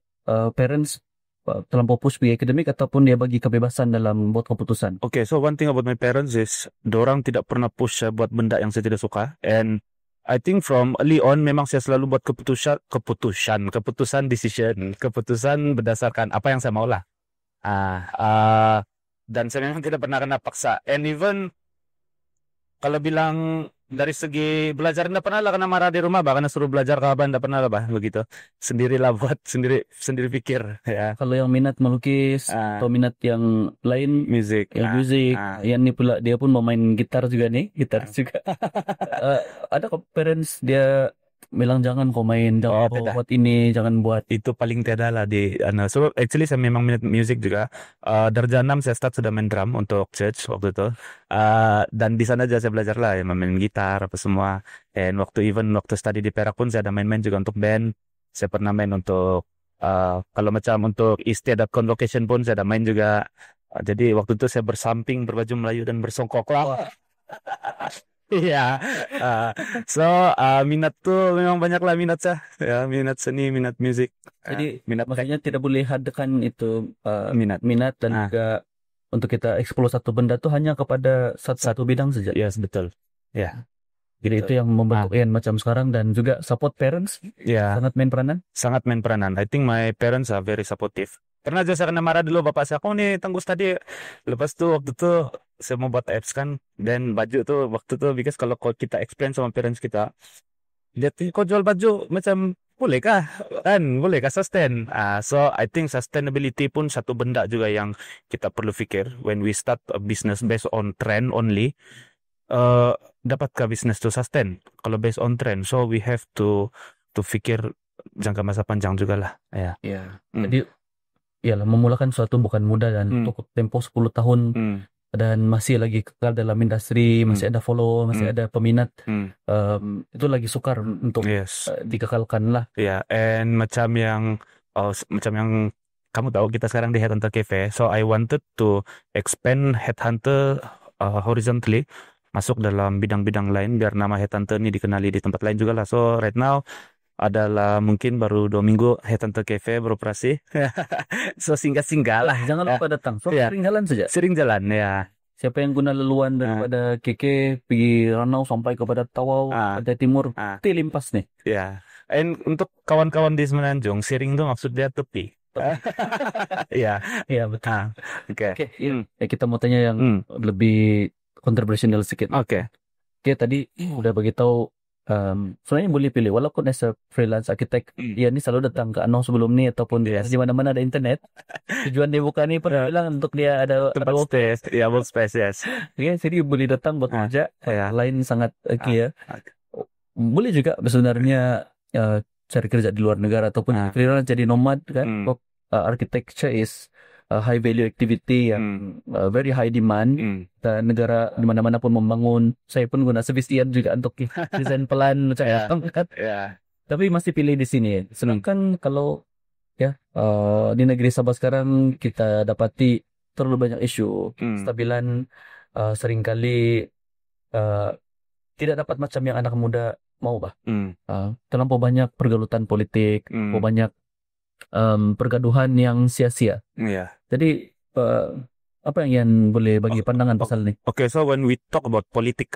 parents terlampau push pergi akademik ataupun dia bagi kebebasan dalam buat keputusan? Okay, so one thing about my parents is dorang tidak pernah push saya buat benda yang saya tidak suka, and I think from early on memang saya selalu buat keputusan berdasarkan apa yang saya mau lah. Dan saya memang tidak pernah kena paksa, and even kalau bilang dari segi belajar, tidak pernah lah kena marah di rumah, bahkan suruh belajar kapan, tidak pernah lah bah, begitu. Sendirilah buat, sendiri pikir. Ya. Kalau yang minat melukis atau minat yang lain, Music. yang ini pula dia pun memain gitar juga nih, juga. Ada kok parents dia bilang jangan kau main, jangan buat ini, jangan buat itu, paling tiada lah di so actually saya memang minat music juga. Dari 6 saya start sudah main drum untuk church waktu itu, dan di sana aja saya belajar lah ya, main gitar apa semua. And waktu study di Perak pun saya ada main-main juga untuk band. Saya pernah main untuk kalau macam untuk istiadat convocation pun saya ada main juga. Jadi waktu itu saya bersamping berbaju Melayu dan bersongkok lah. Iya, minat tuh memang banyak lah minat saya, ya, minat seni, minat musik. Jadi makanya tidak boleh hadkan itu minat dan juga untuk kita explore satu benda tuh hanya kepada satu bidang saja. Yes, betul. Ya. Jadi itu yang membentuk Ian macam sekarang, dan juga support parents. Sangat main peranan. Sangat main peranan. I think my parents are very supportive. Pernah aja saya kena marah dulu bapak saya, kau nih tangguh tadi. Lepas tuh waktu tuh saya mau buat apps kan, dan baju tuh waktu tuh, because kalau kita explain sama parents kita, lihat kau jual baju macam bolehkah sustain. So I think sustainability pun satu benda juga yang kita perlu fikir when we start a business based on trend only. Dapatkah bisnes itu sustain kalau based on trend? So we have to fikir jangka masa panjang juga lah. Jadi iyalah, memulakan suatu bukan mudah, dan untuk tempo 10 tahun dan masih lagi kekal dalam industri, masih ada follow, masih ada peminat, itu lagi sukar untuk dikekalkan lah. And macam yang kamu tahu kita sekarang di Headhunter Cafe, so I wanted to expand Headhunter horizontally, masuk dalam bidang-bidang lain biar nama Headhunter ini dikenali di tempat lain juga lah. So right now adalah mungkin baru 2 minggu Headhunter Cafe beroperasi. So singgah-singgah lah. Jangan lupa datang. So sering jalan saja. Sering jalan ya. Siapa yang guna leluan daripada KK pergi Ranau sampai kepada Tawau, Pantai Timur, limpas nih. And untuk kawan-kawan di Semenanjung, Siring tuh maksud dia tepi. Iya betul. Oke. Kita mau tanya yang lebih kontroversial sedikit. Oke, tadi udah bagi tahu. Sebenarnya boleh pilih, walaupun as a freelance architect, dia ni selalu datang ke Anong sebelum ni, ataupun di mana-mana ada internet. Tujuan dia bukan ni pun bilang untuk dia ada workspace. Workspace, yes. Jadi boleh datang buat kerja. Lain sangat boleh juga sebenarnya cari kerja di luar negara ataupun freelance jadi nomad kan. Architecture is high value activity yang very high demand, dan negara di mana-mana pun membangun. Saya pun guna servis Ian juga untuk desain pelan macam kan. Tapi masih pilih di sini. Sedangkan kalau di negeri Sabah sekarang kita dapati terlalu banyak isu stabilan, seringkali tidak dapat macam yang anak muda mau bah. Terlampau banyak pergelutan politik, terlampau banyak pergaduhan yang sia-sia. Jadi apa yang boleh bagi pandangan pasal ni? Okay, so when we talk about politik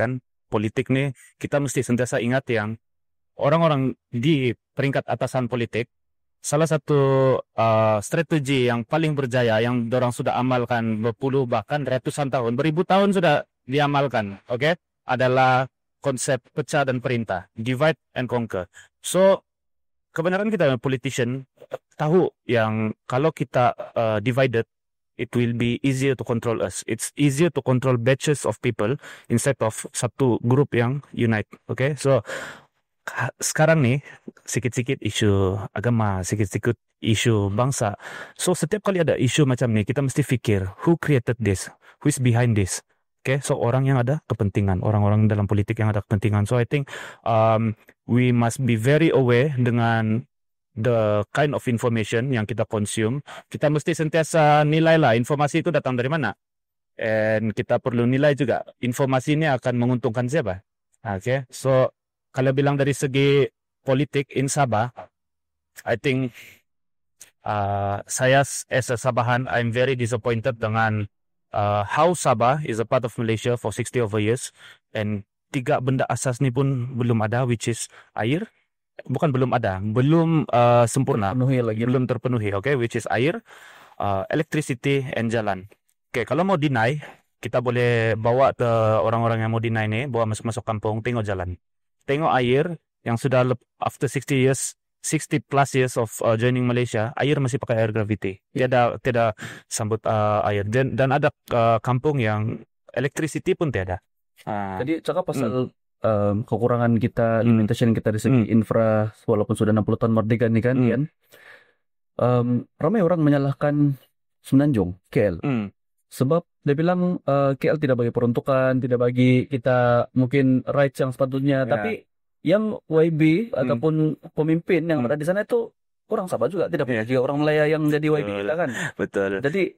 nih kita mesti sentiasa ingat yang orang-orang di peringkat atasan politik, salah satu strategi yang paling berjaya yang dorang sudah amalkan berpuluh bahkan ratusan tahun, beribu tahun sudah diamalkan, adalah konsep pecah dan perintah, divide and conquer. So kebenaran kita politician tahu yang kalau kita divided, it will be easier to control us. It's easier to control batches of people instead of satu grup yang unite. So sekarang nih sikit-sikit isu agama, sikit-sikit isu bangsa. So setiap kali ada isu macam ni, kita mesti fikir who created this, who is behind this. So orang yang ada kepentingan, orang-orang dalam politik yang ada kepentingan. So I think we must be very aware dengan the kind of information yang kita consume, kita mesti sentiasa nilai lah informasi itu datang dari mana. And kita perlu nilai juga informasi ini akan menguntungkan siapa. Okay, so kalau bilang dari segi politik in Sabah, I think saya as a Sabahan, I'm very disappointed dengan how Sabah is a part of Malaysia for 60 over years, and 3 benda asas ni pun belum ada, which is air. Bukan belum ada, belum sempurna, belum terpenuhi, okay, which is air, electricity, and jalan. Okay, kalau mau deny, kita boleh bawa ke orang-orang yang mau deny ni, bawa masuk-masuk kampung, tengok jalan, tengok air yang sudah after 60 plus years of joining Malaysia, air masih pakai air gravity, tiada sambut air, dan ada kampung yang electricity pun tiada. Jadi cakap pasal kekurangan kita, limitation kita di segi infra, walaupun sudah 60 tahun merdeka ni kan, ramai orang menyalahkan Semenanjung, KL. Sebab dia bilang KL tidak bagi peruntukan, tidak bagi kita mungkin rights yang sepatutnya, tapi yang YB ataupun pemimpin yang ada di sana itu orang Sabah juga, tidak punya juga orang Malaya yang jadi YB kita kan. Betul. Jadi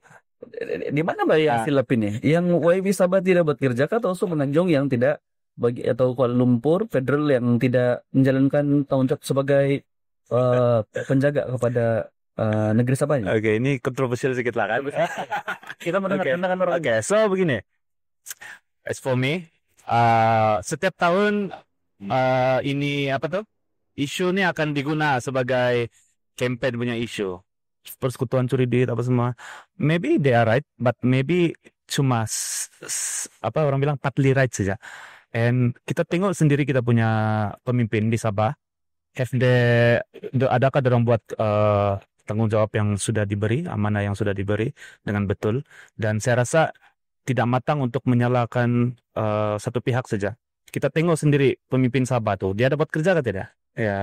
di mana bahaya silap ini? Yang YB Sabah tidak bekerja atau Semenanjung yang tidak bagi, atau Kuala Lumpur Federal yang tidak menjalankan tanggung jawab sebagai penjaga kepada negeri Sabah. Oke, ini kontroversial sedikit lah kan. Kita mendengar pandangan orang. Oke, so begini. As for me, setiap tahun ini apa tuh? Isu ini akan digunakan sebagai campaign punya isu. Persekutuan curi duit apa semua. Maybe they are right, but maybe cuma apa orang bilang partly right saja. And kita tengok sendiri kita punya pemimpin di Sabah. Adakah dorang buat tanggung jawab yang sudah diberi, amanah yang sudah diberi dengan betul. Dan saya rasa tidak matang untuk menyalahkan satu pihak saja. Kita tengok sendiri pemimpin Sabah tuh, dia dapat kerja atau tidak?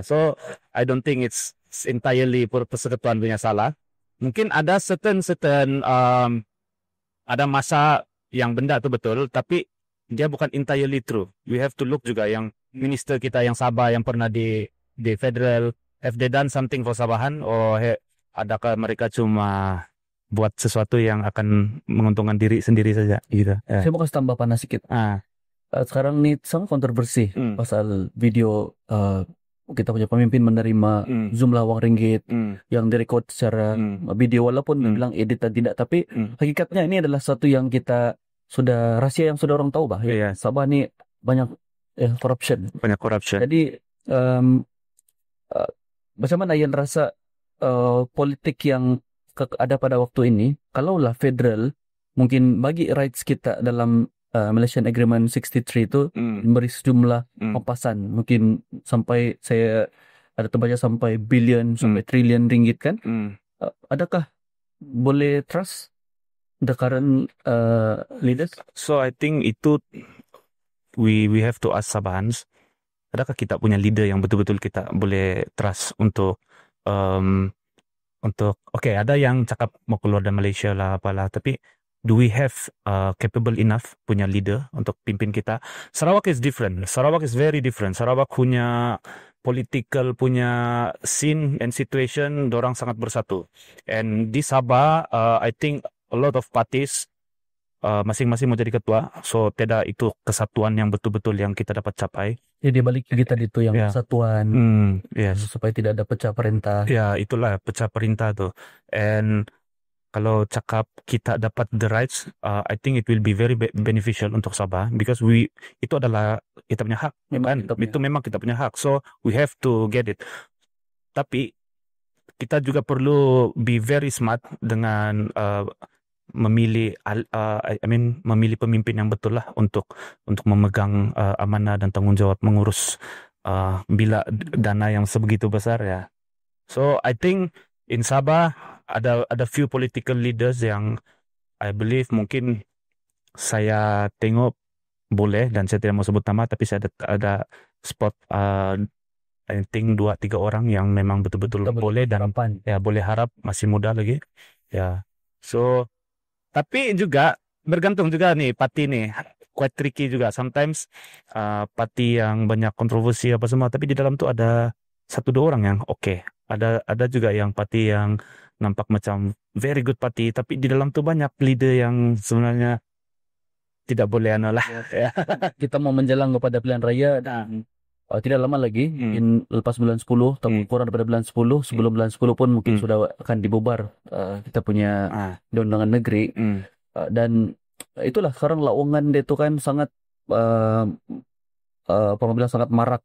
So I don't think it's entirely persekutuan punya salah. Mungkin ada certain ada masa yang benda tu betul, tapi dia bukan entirely true. We have to look juga yang minister kita yang Sabah yang pernah di federal, have they done something for Sabahan, adakah mereka cuma buat sesuatu yang akan menguntungkan diri sendiri saja gitu. Saya mau kasih tambah panas sedikit. Sekarang nih sangat kontroversi pasal video kita punya pemimpin menerima jumlah wang ringgit yang direkod secara video, walaupun bilang edit dan tidak, tapi hakikatnya ini adalah satu yang kita sudah rahasia yang sudah orang tahu Sabah ni banyak corruption. Banyak corruption. Jadi macam mana yang rasa politik yang ada pada waktu ini, kalaulah federal mungkin bagi rights kita dalam Malaysian Agreement 63 itu memberi sejumlah pampasan, mungkin sampai saya ada terbaca sampai billion sampai triliun ringgit kan. Adakah boleh trust the current leaders? So I think itu we have to ask Sabahans, adakah kita punya leader yang betul-betul kita boleh trust untuk ada yang cakap mau keluar dari Malaysia lah apalah, tapi do we have capable enough punya leader untuk pimpin kita? Sarawak is different. Sarawak is very different. Sarawak punya political punya scene and situation, dorang sangat bersatu. And di Sabah, I think a lot of parties masing-masing mau jadi ketua, so tidak itu kesatuan yang betul-betul yang kita dapat capai. Jadi balik kita itu yang kesatuan, supaya tidak ada pecah perintah. Itulah pecah perintah tuh. And kalau cakap kita dapat the rights, I think it will be very beneficial untuk Sabah, because itu adalah kita punya hak. Itu memang kita punya hak. So we have to get it. Tapi kita juga perlu be very smart dengan memilih pemimpin yang betul lah untuk memegang amanah dan tanggung jawab mengurus bila dana yang sebegitu besar ya. So I think in Sabah ada few political leaders yang I believe mungkin saya tengok boleh, dan saya tidak mau sebut nama, tapi saya ada spot I think 2-3 orang yang memang betul-betul boleh dan boleh harap, masih muda lagi ya. So tapi juga bergantung juga nih parti nih, quite tricky juga sometimes, parti yang banyak kontroversi apa semua, tapi di dalam tuh ada satu dua orang yang oke. Ada juga yang parti yang nampak macam very good party, tapi di dalam tuh banyak leader yang sebenarnya tidak boleh lah. Ya. Kita mau menjelang kepada pilihan raya dan tidak lama lagi, lepas bulan 10 atau kurang daripada bulan 10, sebelum bulan 10 pun mungkin sudah akan dibubar kita punya undangan negeri. Dan itulah sekarang lowongan dia itu kan sangat apabila sangat marak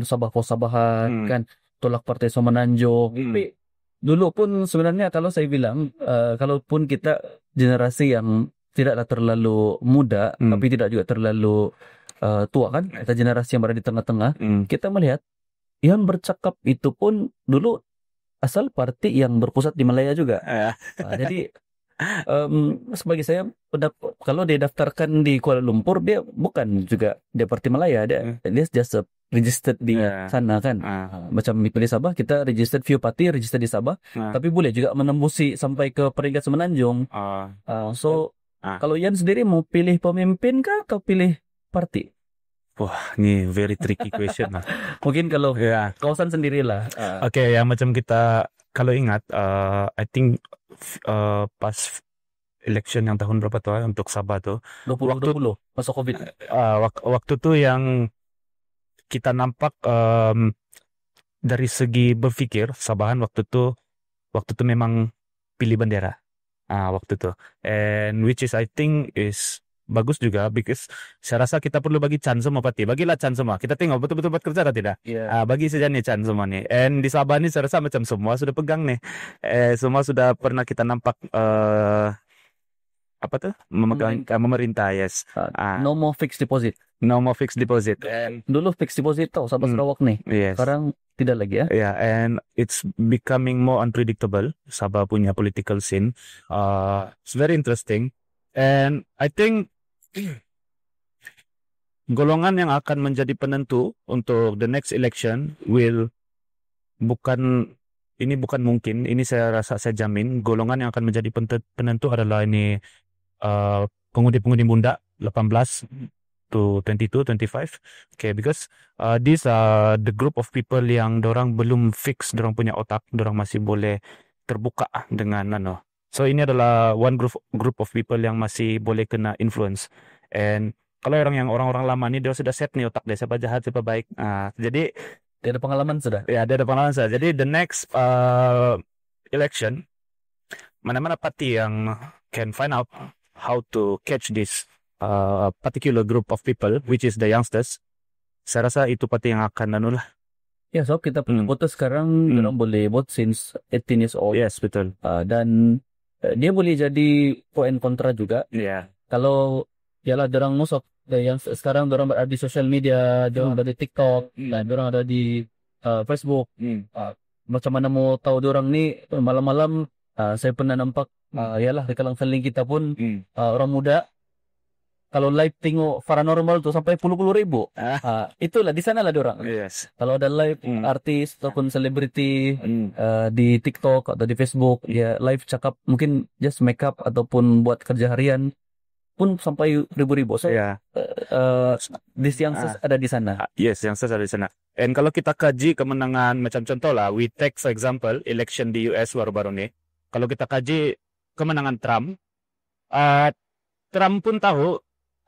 Sabah pos Sabahan kan, tolak Partai Semenanjung. Tapi dulu pun sebenarnya kalau saya bilang kalaupun kita generasi yang tidaklah terlalu muda tapi tidak juga terlalu tua kan, kita generasi yang berada di tengah-tengah, kita melihat yang bercakap itu pun dulu asal parti yang berpusat di Malaya juga. Jadi sebagai saya kalau dia daftarkan di Kuala Lumpur, dia bukan juga dia parti Malaya, dia just registered di sana kan. Macam pilih Sabah, kita registered few party registered di Sabah, tapi boleh juga menembusi sampai ke peringkat Semenanjung. So kalau Ian sendiri mau pilih pemimpin kah atau pilih parti? Wah, ini very tricky question lah. Mungkin kalau kawasan sendirilah. Oke, yang macam kita kalau ingat, I think pas election yang tahun berapa tuh untuk Sabah tuh 2020 masa COVID. Waktu tuh yang kita nampak dari segi berpikir Sabahan waktu tuh memang pilih bendera waktu tuh, and which is I think is bagus juga, because saya rasa kita perlu bagi chance semua parti. Bagilah chance semua. Kita tengok betul-betul buat kerja atau tidak. Bagi saja nih chance semua nih. And di Sabah nih saya rasa macam semua sudah pegang nih. Semua sudah pernah kita nampak apa tuh? Memegang memerintah, yes. No more fixed deposit. No more fixed deposit. Dulu fixed deposit tau Sabah Sarawak nih. Yes. Sekarang tidak lagi ya. Yeah, and it's becoming more unpredictable. Sabah punya political scene. It's very interesting. And I think golongan yang akan menjadi penentu untuk the next election bukan mungkin, ini saya rasa, saya jamin golongan yang akan menjadi penentu adalah ini pengundi-pengundi muda 18 to 22, 25. Okay, because these are the group of people yang dorang belum fix dorang punya otak, dorang masih boleh terbuka dengan So ini adalah one group of people yang masih boleh kena influence. And kalau orang-orang lama ni dia sudah set nih otak dia, siapa jahat siapa baik. Jadi dia ada pengalaman sudah. Ya, dia ada pengalaman sudah. Jadi the next election, mana-mana parti yang can find out how to catch this particular group of people, which is the youngsters, saya rasa itu parti yang akan lah. Ya, so kita punya voter sekarang, orang boleh vote since 18 years old. Yes, betul. Dan dia boleh jadi pro and kontra juga. Kalau ialah dorang most of yang sekarang dorang berada di social media, dorang ada di TikTok, dan dorang ada di Facebook. Macam mana mau tahu dorang ni malam-malam, saya pernah nampak ialah di kalangan seling kita pun orang muda kalau live tengok paranormal tu sampai puluh ribu. Itulah di sanalah dorang. Yes. Kalau ada live artis ataupun selebriti di TikTok atau di Facebook, dia live cakap mungkin just make up ataupun buat kerja harian pun sampai ribu-ribu. So, this youngsters ada di sana. Yes, youngsters ada di sana. And kalau kita kaji kemenangan, macam contoh lah, we take for example election di US baru-baru ni. Kalau kita kaji kemenangan Trump, Trump pun tahu,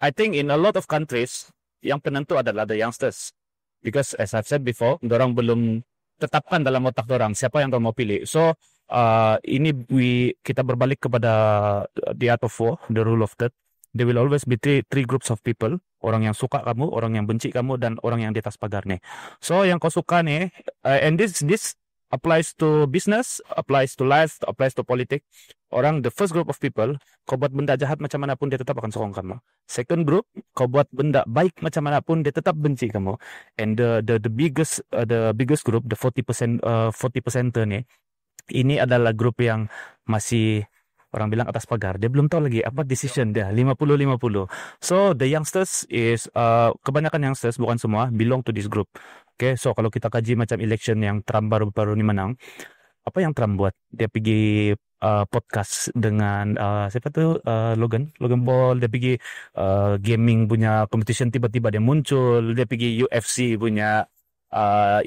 I think in a lot of countries, yang penentu adalah the youngsters. Because as I've said before, dorang belum tetapkan dalam otak dorang siapa yang dorang mau pilih. So, ini kita berbalik kepada the art of war, the rule of third. There will always be three groups of people. Orang yang suka kamu, orang yang benci kamu, dan orang yang di atas pagar nih. So, yang kau suka nih, and this applies to business, applies to life, applies to politics. The first group of people, kau buat benda jahat macam mana pun dia tetap akan sokong kamu. Second group, kau buat benda baik macam mana pun dia tetap benci kamu. And the biggest group, the 40% nih, ini adalah grup yang masih orang bilang atas pagar. Dia belum tahu lagi apa decision dia, 50-50. So the youngsters is kebanyakan youngsters, bukan semua, belong to this group. Okay, so kalau kita kaji macam election yang Trump baru-baru ni menang, apa yang Trump buat? Dia pergi podcast dengan siapa tu, Logan Paul. Dia pergi gaming punya competition, tiba-tiba dia muncul. Dia pergi UFC punya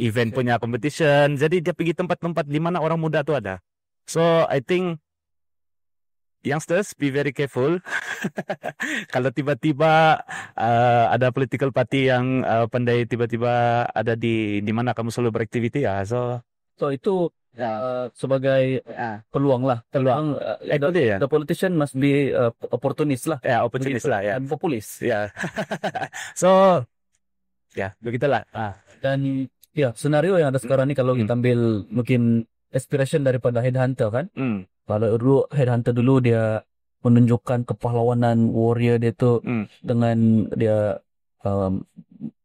event punya competition. Jadi dia pergi tempat-tempat di mana orang muda tu ada. So I think youngsters, be very careful. Kalau tiba-tiba ada political party yang pandai tiba-tiba ada di mana kamu selalu beraktiviti ya. So itu sebagai peluang lah. Peluang. Itu dia. The politician must be opportunist lah. Ya, opportunist lah ya. Dan populis. Ya. So ya, begitulah. Dan ya, senario yang ada sekarang ni kalau kita ambil mungkin inspiration daripada Headhunter kan. Kalau dulu Headhunter dulu dia menunjukkan kepahlawanan warrior dia tu dengan dia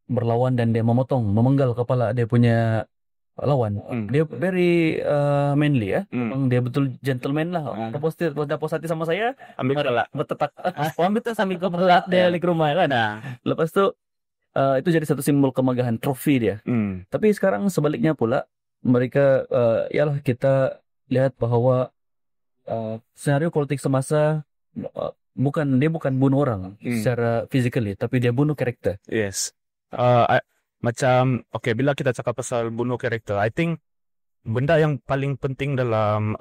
berlawan dan dia memenggal kepala dia punya lawan. Dia very manly ya. Memang dia betul gentleman lah. Dah puas hati sama saya, ambil kepala. bertetak. Ambil tu sambil kepala dia di rumah kan. Lepas tu itu jadi satu simbol kemegahan, trofi dia. Tapi sekarang sebaliknya pula, mereka ialah kita lihat bahawa senario politik semasa dia bukan bunuh orang secara physically, tapi dia bunuh karakter. Yes. Macam bila kita cakap pasal bunuh karakter, I think benda yang paling penting dalam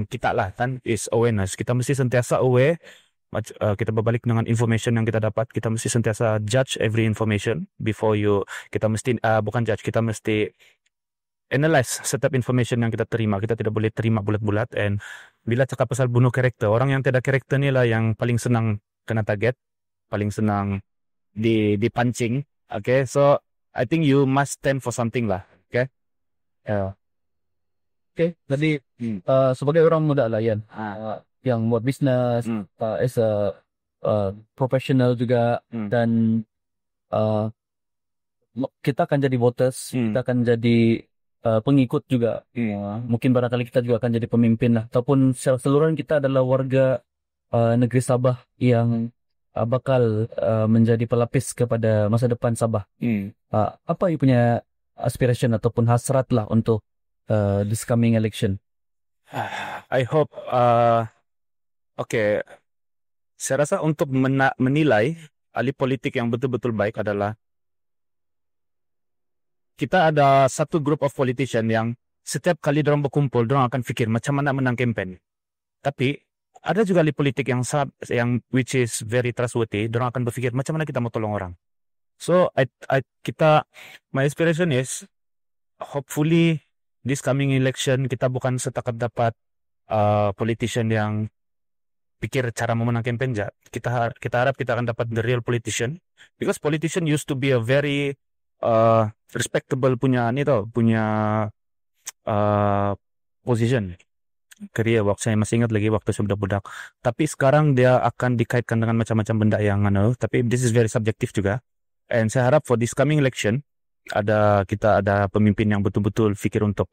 kita lah kan is awareness. Kita mesti sentiasa aware. Kita berbalik dengan information yang kita dapat. Kita mesti sentiasa judge every information before kita mesti bukan judge, kita mesti analyze setiap information yang kita terima. Kita tidak boleh terima bulat-bulat. And bila cakap pasal bunuh karakter, orang yang tidak karakter ni lah yang paling senang kena target, paling senang dipancing. Okay, so I think you must stand for something lah. Okay. Okay, jadi sebagai orang muda lah Yan, yang buat bisnes, as a professional juga, dan kita akan jadi voters, kita akan jadi pengikut juga. Mungkin barangkali kita juga akan jadi pemimpin lah. Ataupun secara keseluruhan kita adalah warga negeri Sabah yang bakal menjadi pelapis kepada masa depan Sabah. Apa you punya aspiration ataupun hasrat lah untuk this coming election? I hope saya rasa untuk menilai ahli politik yang betul-betul baik adalah kita ada satu group of politician yang setiap kali dorang berkumpul, dorang akan fikir macam mana menang campaign. Tapi ada juga ahli politik yang which is very trustworthy, dorang akan berfikir macam mana kita mau tolong orang. So my inspiration is hopefully this coming election kita bukan setakat dapat politician yang pikir cara memenang campaign aja. Kita harap kita akan dapat the real politician, because politician used to be a very respectable punya position career. Waktu saya masih ingat lagi waktu saya budak-budak. Tapi sekarang dia akan dikaitkan dengan macam-macam benda yang tapi this is very subjective juga. And saya harap for this coming election kita ada pemimpin yang betul-betul fikir untuk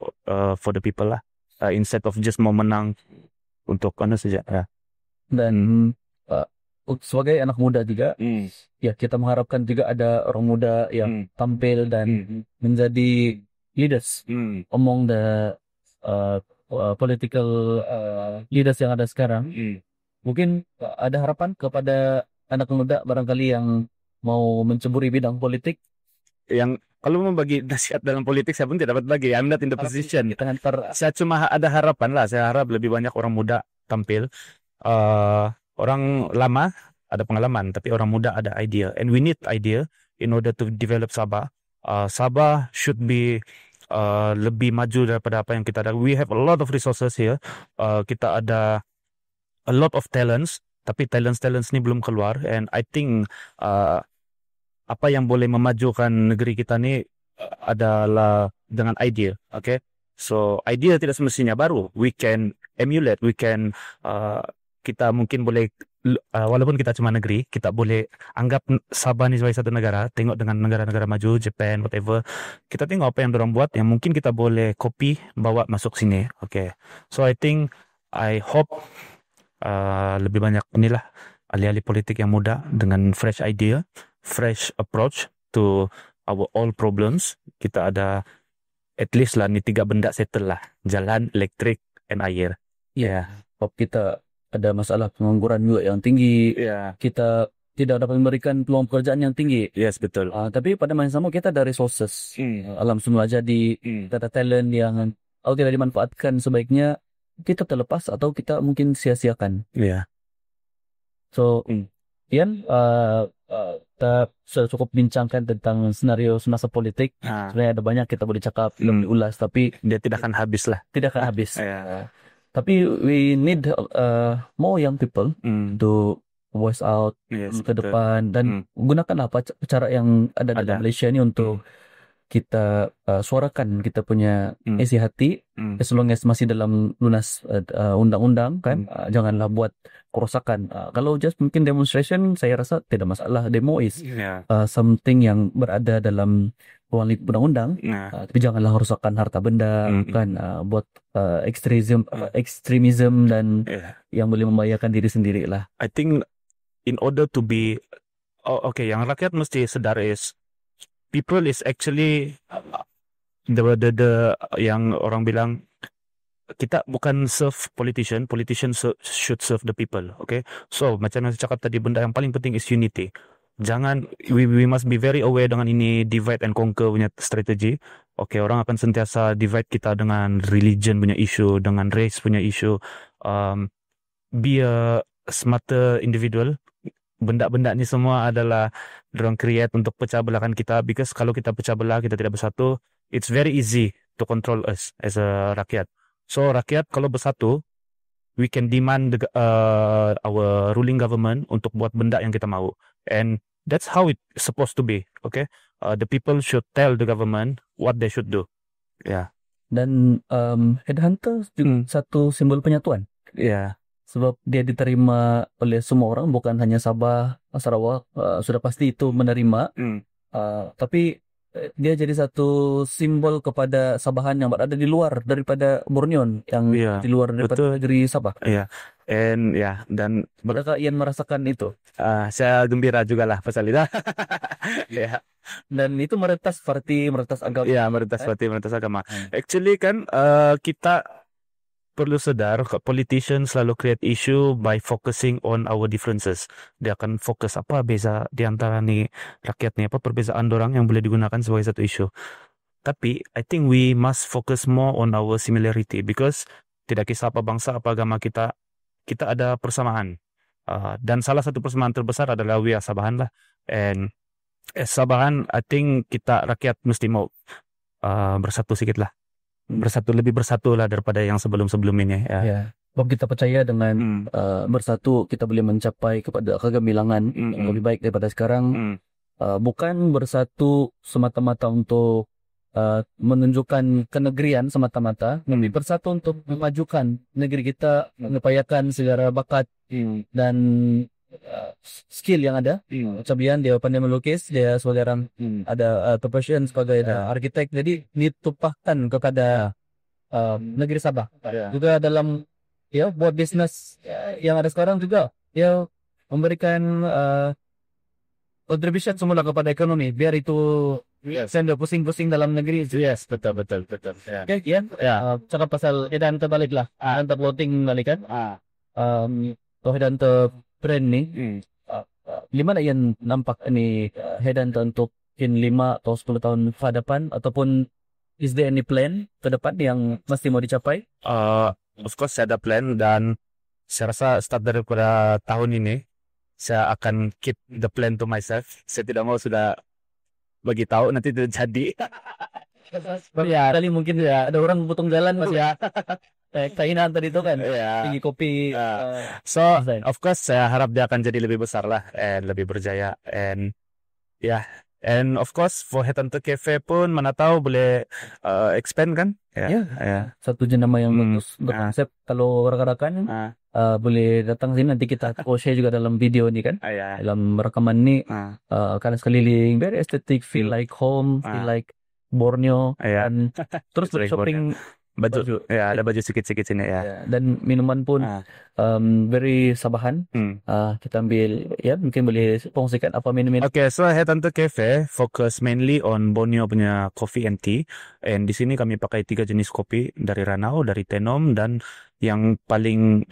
for the people lah, instead of just mau menang untuk saja ya. Dan sebagai anak muda juga, ya kita mengharapkan juga ada orang muda yang tampil dan menjadi leaders among the political leaders yang ada sekarang. Mungkin ada harapan kepada anak muda barangkali yang mau menceburi bidang politik. Yang kalau mau bagi nasihat dalam politik saya pun tidak dapat bagi. I'm not in the position. Saya cuma ada harapan lah. Saya harap lebih banyak orang muda tampil. Orang lama ada pengalaman, tapi orang muda ada idea. And we need idea in order to develop Sabah. Sabah should be lebih maju daripada apa yang kita ada. We have a lot of resources here. Kita ada a lot of talents, tapi talents ni belum keluar. And I think apa yang boleh memajukan negeri kita ni adalah dengan idea. Okay, so idea tidak semestinya baru. We can emulate. We can kita mungkin boleh, walaupun kita cuma negeri, kita boleh anggap Sabah ni sebagai satu negara, tengok dengan negara-negara maju, Japan, whatever. Kita tengok apa yang dorang buat, yang mungkin kita boleh copy, bawa masuk sini. Okay. So I hope lebih banyak inilah ahli-ahli politik yang muda dengan fresh idea, fresh approach to our all problems. Kita ada at least lah ni 3 benda settle lah. Jalan, elektrik, and air. Yeah. Hope kita ada masalah pengangguran juga yang tinggi. Yeah. Kita tidak dapat memberikan peluang pekerjaan yang tinggi. Yes, betul. Tapi pada masa yang sama kita ada resources. Alam semula jadi kita ada talent yang kalau tidak dimanfaatkan sebaiknya kita terlepas atau kita mungkin sia-siakan. Yeah. So, Ian, kita sudah cukup bincangkan tentang senario semasa politik. Sebenarnya ada banyak kita boleh cakap, belum diulas, tapi dia tidak akan habis lah. Tidak akan habis. Tapi we need more young people to voice out ke depan dan gunakan apa cara yang ada dalam Malaysia ini untuk kita suarakan kita punya isi hati as long as masih dalam lunas undang-undang kan. Janganlah buat kerosakan. Kalau just mungkin demonstration saya rasa tidak masalah. Demo is something yang berada dalam ruang lingkup undang-undang, tapi janganlah merosakkan harta benda kan, buat ekstremism dan yang boleh membahayakan diri sendiri lah. I think in order to be yang rakyat mesti sedar is people is actually the yang orang bilang kita bukan serve politician should serve the people. Okay, so macam yang saya cakap tadi, benda yang paling penting is unity. Jangan, we must be very aware dengan ini divide and conquer punya strategi. Okay, orang akan sentiasa divide kita dengan religion punya isu, dengan race punya isu. Be a smarter individual. Benda-benda ni semua adalah dorang create untuk pecah belahkan kita, because kalau kita pecah belah, kita tidak bersatu, it's very easy to control us as a rakyat. So rakyat kalau bersatu, we can demand our ruling government untuk buat benda yang kita mau, and that's how it's supposed to be. Okay, the people should tell the government what they should do. Dan headhunter juga satu simbol penyatuan. Sebab dia diterima oleh semua orang, bukan hanya Sabah, Sarawak, sudah pasti itu menerima. Tapi dia jadi satu simbol kepada Sabahan yang berada di luar daripada Borneo, yang di luar daripada negeri Sabah. Dan Apakah Ian merasakan itu? Saya gembira juga lah pasal itu. Dan itu meretas parti, meretas agama. Meretas parti, meretas agama. Actually kan kita perlu sedar, politician selalu create issue by focusing on our differences. Dia akan fokus apa beza di antara ni rakyat ni, apa perbezaan dorang yang boleh digunakan sebagai satu isu. Tapi I think we must focus more on our similarity, because tidak kisah apa bangsa, apa agama kita ada persamaan. Dan salah satu persamaan terbesar adalah we are Sabahan lah. And as Sabahan, I think kita rakyat mesti mau bersatu sedikit lah. Lebih bersatu lah daripada yang sebelum-sebelum ini. Sebab kita percaya dengan bersatu kita boleh mencapai kepada kegemilangan yang lebih baik daripada sekarang. Bukan bersatu semata-mata untuk menunjukkan kenegerian semata-mata, tapi bersatu untuk memajukan negeri kita, mengupayakan segala bakat dan skill yang ada. Macam Ian, dia pandai melukis, dia sebagai orang ada profession sebagai arkitek, jadi ditumpahkan kepada negeri Sabah. Juga dalam buat bisnes yang ada sekarang juga memberikan contribution semula kepada ekonomi, biar itu senda pusing-pusing dalam negeri. Betul. Okay, Ian, cakap pasal headhunter balik lah, headhunter voting balik kan. Headhunter brand ni, gimana Ian nampak ni headhunter untuk 5 atau 10 tahun ke depan, ataupun is there any plan ke depan yang mesti mau dicapai? Of course saya ada plan, dan saya rasa start daripada tahun ini saya akan keep the plan to myself. Saya tidak mau sudah bagi tahu, nanti tidak jadi. Kali mungkin ada orang potong jalan masih kainan tadi itu kan, tinggi kopi. So of course saya harap dia akan jadi lebih besar lah, and lebih berjaya, and and of course for Headhunter Cafe pun mana tahu boleh expand kan. Satu jenama yang bagus berkonsep. Kalau rakan-rakan boleh datang sini, nanti kita share juga dalam video ni kan. Dalam rekaman ni kanan sekeliling very aesthetic, feel like home, feel like Borneo, dan terus shopping baju. Ada baju sikit-sikit sini dan minuman pun very Sabahan. Kita ambil mungkin boleh kongsikan apa minum. Okay, so Headhunter Cafe focus mainly on Borneo punya coffee and tea, and di sini kami pakai 3 jenis kopi, dari Ranau, dari Tenom, dan yang paling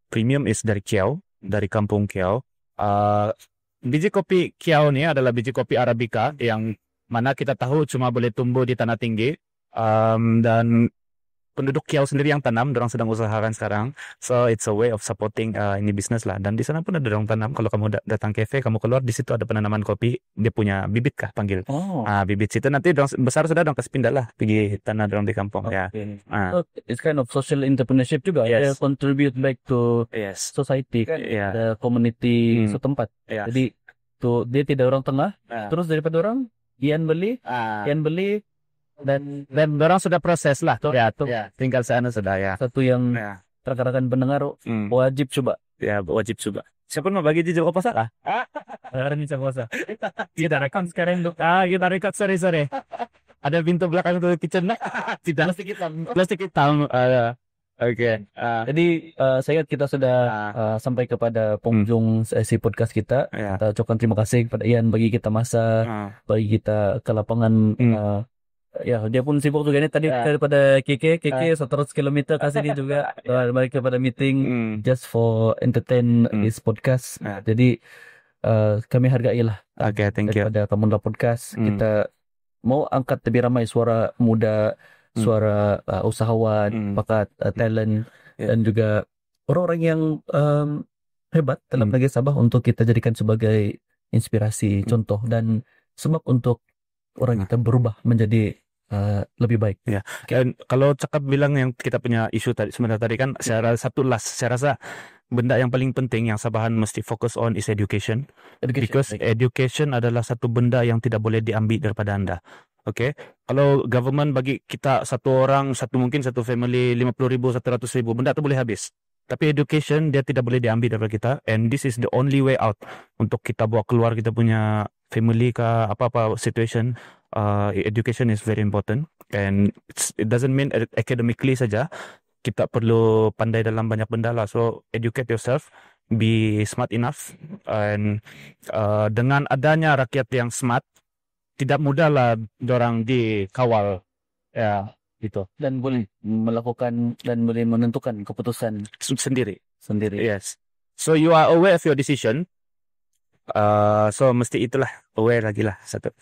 premium is dari Kiau, dari Kampung Kiau. Biji kopi Kiau ini adalah biji kopi Arabica yang mana kita tahu cuma boleh tumbuh di tanah tinggi. Dan penduduk Kiau sendiri yang tanam, dorang sedang usahakan sekarang. So it's a way of supporting ini bisnis lah. Dan di sana pun ada dorang tanam. Kalau kamu datang kafe, kamu keluar di situ ada penanaman kopi. Dia punya bibit kah panggil? Bibit situ nanti dorang besar sudah dorang kasih pindah lah pergi tanah dorang di kampung. Ya. So it's kind of social entrepreneurship juga. They Yes. contribute back to Yes. society kan, Yeah. the community setempat. Yeah. Jadi tuh dia tidak orang tengah. Terus daripada orang, Ian beli dan orang sudah proses lah. Ya, tuh. Tinggal sana sudah ya. Satu yang rekan-rekan pendengar wajib coba. Ya, wajib coba. Siapa mau bagi jejak apa salah? Sekarang ini puasa. Kita rekam sekarang dulu. Kita rekam sore-sore. Ada pintu belakang untuk kitchen nak? Tidak. Plastik hitam. Oke. Jadi saya ingat kita sudah sampai kepada penghujung sesi podcast kita. Kita ucapkan terima kasih kepada Ian bagi kita masa, bagi kita ke lapangan. Ya, dia pun sibuk juga ini tadi daripada KK 100 km ke sini juga balik kepada meeting just for entertain this podcast. Jadi kami hargailah. Okay, thank you. Daripada Kamunla Podcast kita mau angkat lebih ramai suara muda, suara usahawan, bakat, talent dan juga orang-orang yang hebat dalam negeri Sabah untuk kita jadikan sebagai inspirasi, contoh dan sebab untuk orang kita berubah menjadi lebih baik. Ya. Dan kalau cakap bilang yang kita punya isu tadi sebenarnya tadi kan saya rasa benda yang paling penting yang Sabahan mesti fokus on is education. Because education adalah satu benda yang tidak boleh diambil daripada anda. Okay? Kalau government bagi kita satu orang, mungkin satu family 50,000, 100,000, benda tu boleh habis. Tapi education dia tidak boleh diambil daripada kita, and this is the only way out untuk kita bawa keluar kita punya family ke apa-apa situation. Education is very important, and it doesn't mean academically saja. Kita perlu pandai dalam banyak benda lah. So educate yourself, be smart enough, and dengan adanya rakyat yang smart, tidak mudahlah dorang dikawal. Ya. Gitu. Dan boleh melakukan dan boleh menentukan keputusan sendiri. Yes. So you are aware of your decision. So mesti itulah aware lagi lah satu.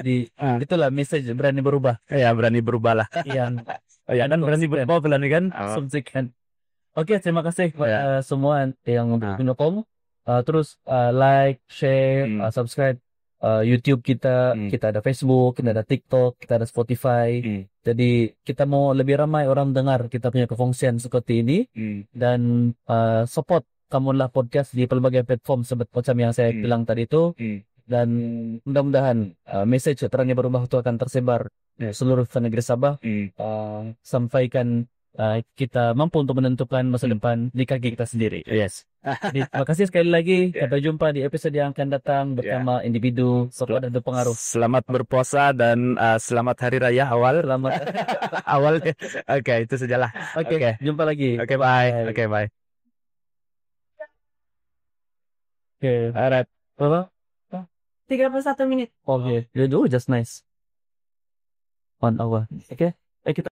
Jadi itulah message berani berubah. Ya berani berubah lah. Yang dan berani berubah berani kan. Subsequent. Oke, terima kasih kepada semua yang menyokong. Terus like, share, subscribe. YouTube kita ada Facebook, kita ada TikTok, kita ada Spotify. Jadi kita mau lebih ramai orang dengar kita punya kefungsian seperti ini dan support Kamunla Podcast di pelbagai platform macam yang saya bilang tadi itu. Dan mudah-mudahan message terangnya berubah itu akan tersebar seluruh negeri Sabah. Sampaikan kita mampu untuk menentukan masa depan di kaki kita sendiri. Yes. Jadi, terima kasih sekali lagi. Sampai jumpa di episode yang akan datang bersama individu sokong dan berpengaruh. Selamat berpuasa dan selamat hari raya awal. Selamat awal. Oke, itu sajalah. Oke, jumpa lagi. Oke, bye. Oke, bye. Oke, alright. Berapa? 31 menit. Oke, just nice. 1 hour. Oke. Kita